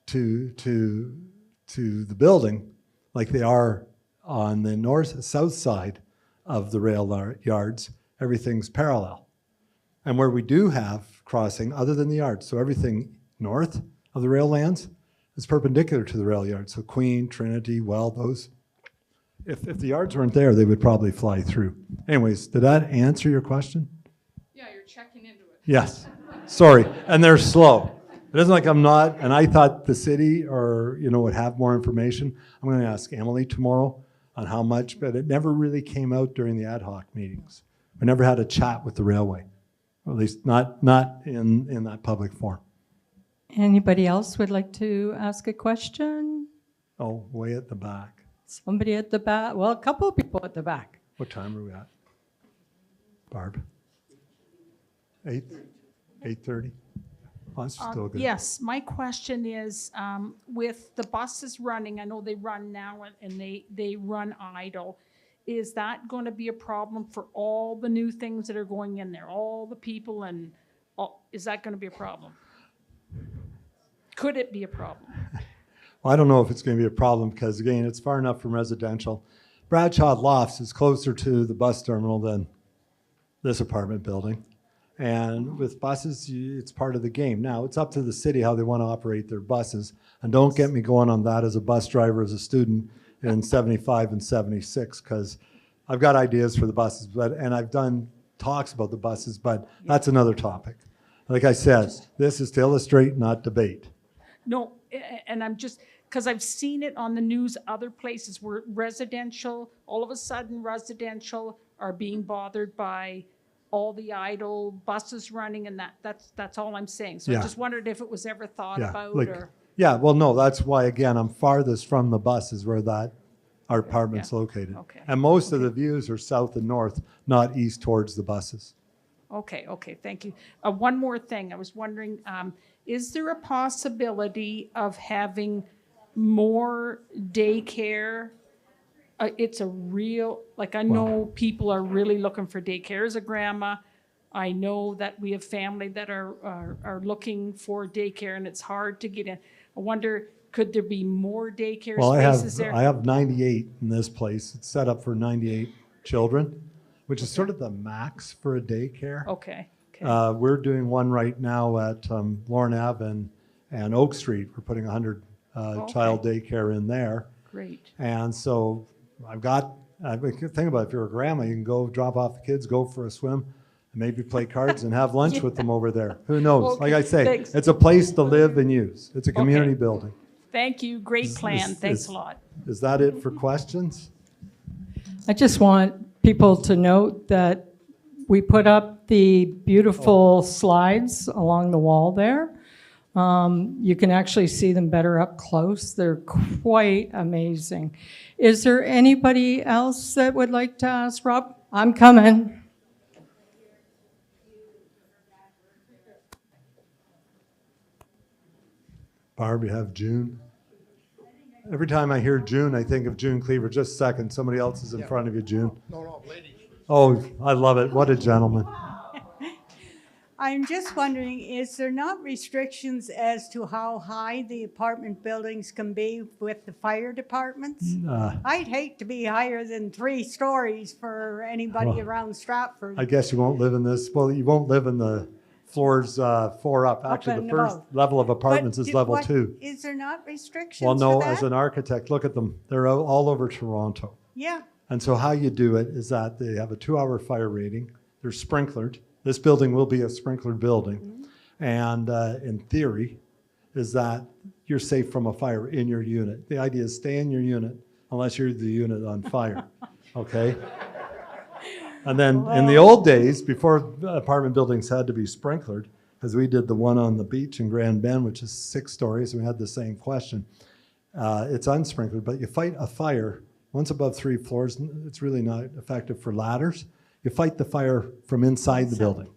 to the building like they are on the south side of the rail yards. Everything's parallel. And where we do have crossing, other than the yards, so everything north of the rail lands is perpendicular to the rail yards. So Queen, Trinity, well, those, if the yards weren't there, they would probably fly through. Anyways, did that answer your question? Yeah, you're checking into it. Yes. Sorry. And they're slow. It isn't like I'm not, and I thought the city would have more information. I'm going to ask Emily tomorrow on how much, but it never really came out during the ad hoc meetings. We never had a chat with the railway, or at least not in that public forum. Anybody else would like to ask a question? Oh, way at the back. Somebody at the back? Well, a couple of people at the back. What time are we at? Barb? 8:30? Oh, that's still good. Yes, my question is, with the buses running, I know they run now and they run idle. Is that going to be a problem for all the new things that are going in there, all the people, and is that going to be a problem? Could it be a problem? Well, I don't know if it's going to be a problem because, again, it's far enough from residential. Bradshaw Lofts is closer to the bus terminal than this apartment building. And with buses, it's part of the game. Now, it's up to the city how they want to operate their buses. And don't get me going on that as a bus driver, as a student in 75 and 76, because I've got ideas for the buses, and I've done talks about the buses, but that's another topic. Like I said, this is to illustrate, not debate. No, and I'm just, because I've seen it on the news other places where residential, all of a sudden residential are being bothered by all the idle buses running, and that's all I'm saying. So Yeah. I just wondered if it was ever thought about like, or. yeah, well, no, that's why, again, I'm farthest from the buses where our apartment's Yeah. located. Okay. And most of the views are south and north, not east towards the buses. Okay, thank you. One more thing, I was wondering, is there a possibility of having more daycare it's a real, like, I know people are really looking for daycare. As a grandma, I know that we have family that are looking for daycare, and it's hard to get in. I wonder, could there be more daycare spaces there? I have 98 in this place. It's set up for 98 children, which is sort of the max for a daycare. Okay. We're doing one right now at Lorne Ave and Oak Street. We're putting 100 child daycare in there. Great. And so think about it, if you're a grandma, you can go drop off the kids, go for a swim, and maybe play cards and have lunch with them over there. Who knows? Okay, Like I say, thanks. it's a place to live and use. It's a community building. Thank you. Great plan. Thanks a lot. Is that it for questions? I just want people to note that we put up the beautiful slides along the wall there. You can actually see them better up close. They're quite amazing. Is there anybody else that would like to ask Rob? I'm coming. Barb, you have June. Every time I hear June, I think of June Cleaver. Just a second, somebody else is in front of you, June. No, ladies. Oh, I love it. What a gentleman. I'm just wondering, is there not restrictions as to how high the apartment buildings can be with the fire departments? I'd hate to be higher than 3 stories for anybody around Stratford. I guess you won't live in this. Well, you won't live in the floors 4 up. Actually, the and first above. level of apartments But is level what- 2. Is there not restrictions Well, no, for that? as an architect, look at them. They're all over Toronto. Yeah. And so how you do it is that they have a 2-hour fire rating. They're sprinklered. This building will be a sprinklered building. And in theory, is that you're safe from a fire in your unit. The idea is stay in your unit unless you're the unit on fire, okay? And then in the old days, before apartment buildings had to be sprinklered, because we did the one on the beach in Grand Bend, which is 6 stories, and we had the same question. It's unsprinkled, but you fight a fire once above 3 floors. It's really not effective for ladders. You fight the fire from inside the building.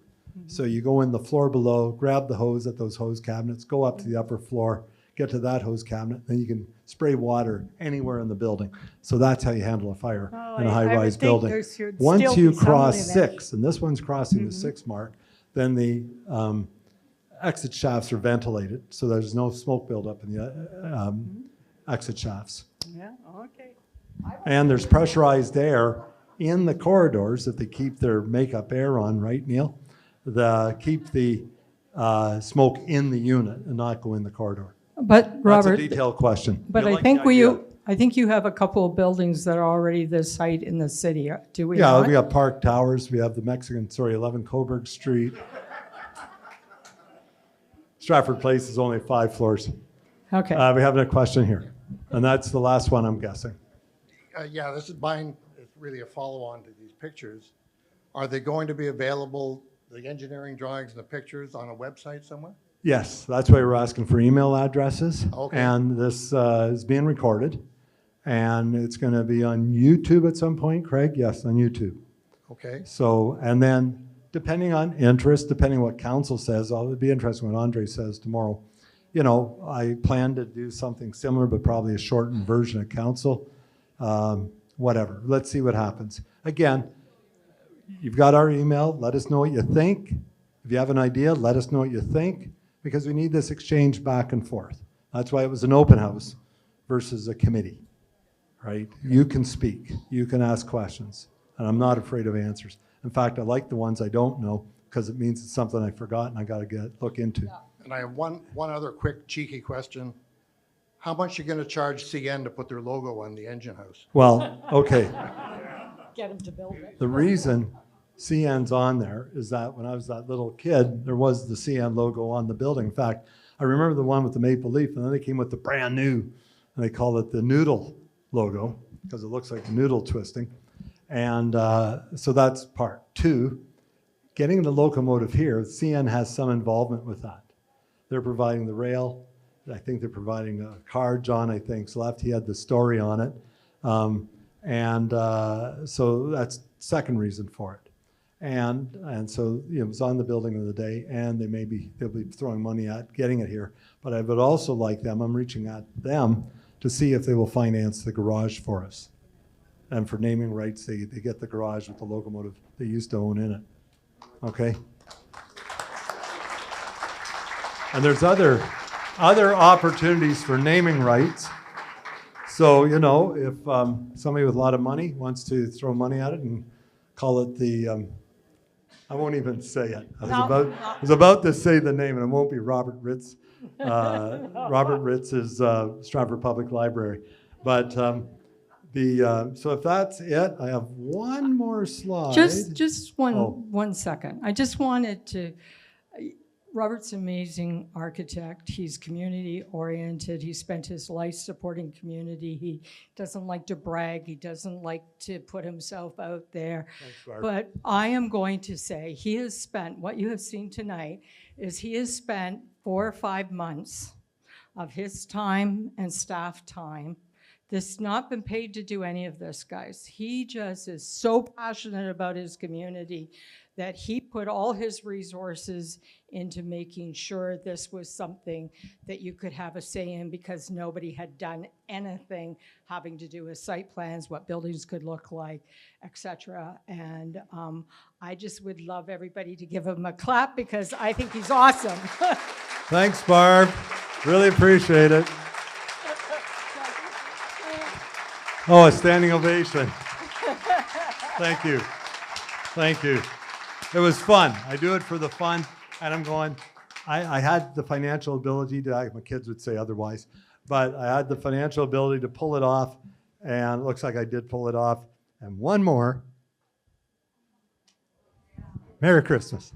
So you go in the floor below, grab the hose at those hose cabinets, go up to the upper floor, get to that hose cabinet, then you can spray water anywhere in the building. So that's how you handle a fire in a high-rise building. Once you cross 6, and this one's crossing the 6 mark, then the exit shafts are ventilated, so there's no smoke buildup in the exit shafts. Yeah, okay. And there's pressurized air in the corridors if they keep their makeup air on, right, Neil? Keep the smoke in the unit and not go in the corridor. But Robert, that's a detailed question. But You I like think the idea? I think you have a couple of buildings that are already this site in the city. Do we? Yeah, not? we got Park Towers. We have the 11 Coburg Street. Stratford Place is only 5 floors. Okay. We have a question here, and that's the last one, I'm guessing. Yeah, this is mine. It's really a follow-on to these pictures. Are they going to be available, the engineering drawings and the pictures, on a website somewhere? Yes, that's why we're asking for email addresses. Okay. And this is being recorded, and it's going to be on YouTube at some point, Craig? Yes, on YouTube. Okay. So, and then depending on interest, depending what council says, it'll be interesting what Andre says tomorrow. You know, I plan to do something similar, but probably a shortened version of council. Whatever, let's see what happens. Again, you've got our email, let us know what you think. If you have an idea, let us know what you think, because we need this exchange back and forth. That's why it was an open house versus a committee, right? You can speak, you can ask questions, and I'm not afraid of answers. In fact, I like the ones I don't know, because it means it's something I forgot and I gotta look into. And I have one other quick cheeky question. How much are you going to charge CN to put their logo on the engine house? Well, okay. Get them to build it. The reason CN's on there is that when I was that little kid, there was the CN logo on the building. In fact, I remember the one with the maple leaf, and then they came with the brand new, and they call it the noodle logo, because it looks like noodle twisting. And so that's part 2. Getting the locomotive here, CN has some involvement with that. They're providing the rail. I think they're providing a car. John, I think's left. He had the story on it. So that's second reason for it. And so it was on the building of the day, and they'll be throwing money at getting it here. But I would also like them, I'm reaching out to them to see if they will finance the garage for us. And for naming rights, they get the garage with the locomotive they used to own in it. Okay? And there's other opportunities for naming rights. So, you know, if somebody with a lot of money wants to throw money at it and call it the, I won't even say it. I was about to say the name, and it won't be Robert Ritz. Robert Ritz is Stratford Public Library. But so if that's it, I have one more slide. Just one second. I just wanted to. Robert's an amazing architect. He's community oriented. He spent his life supporting community. He doesn't like to brag. He doesn't like to put himself out there. Thanks, Barb. But I am going to say he has spent, what you have seen tonight is he has spent 4 or 5 months of his time and staff time. This has not been paid to do any of this, guys. He just is so passionate about his community that he put all his resources into making sure this was something that you could have a say in, because nobody had done anything having to do with site plans, what buildings could look like, etc. And I just would love everybody to give him a clap, because I think he's awesome. Thanks, Barb. Really appreciate it. Oh, a standing ovation. Thank you. Thank you. It was fun. I do it for the fun, and I'm going, I had the financial ability to, my kids would say otherwise, but I had the financial ability to pull it off, and it looks like I did pull it off. And one more. Merry Christmas.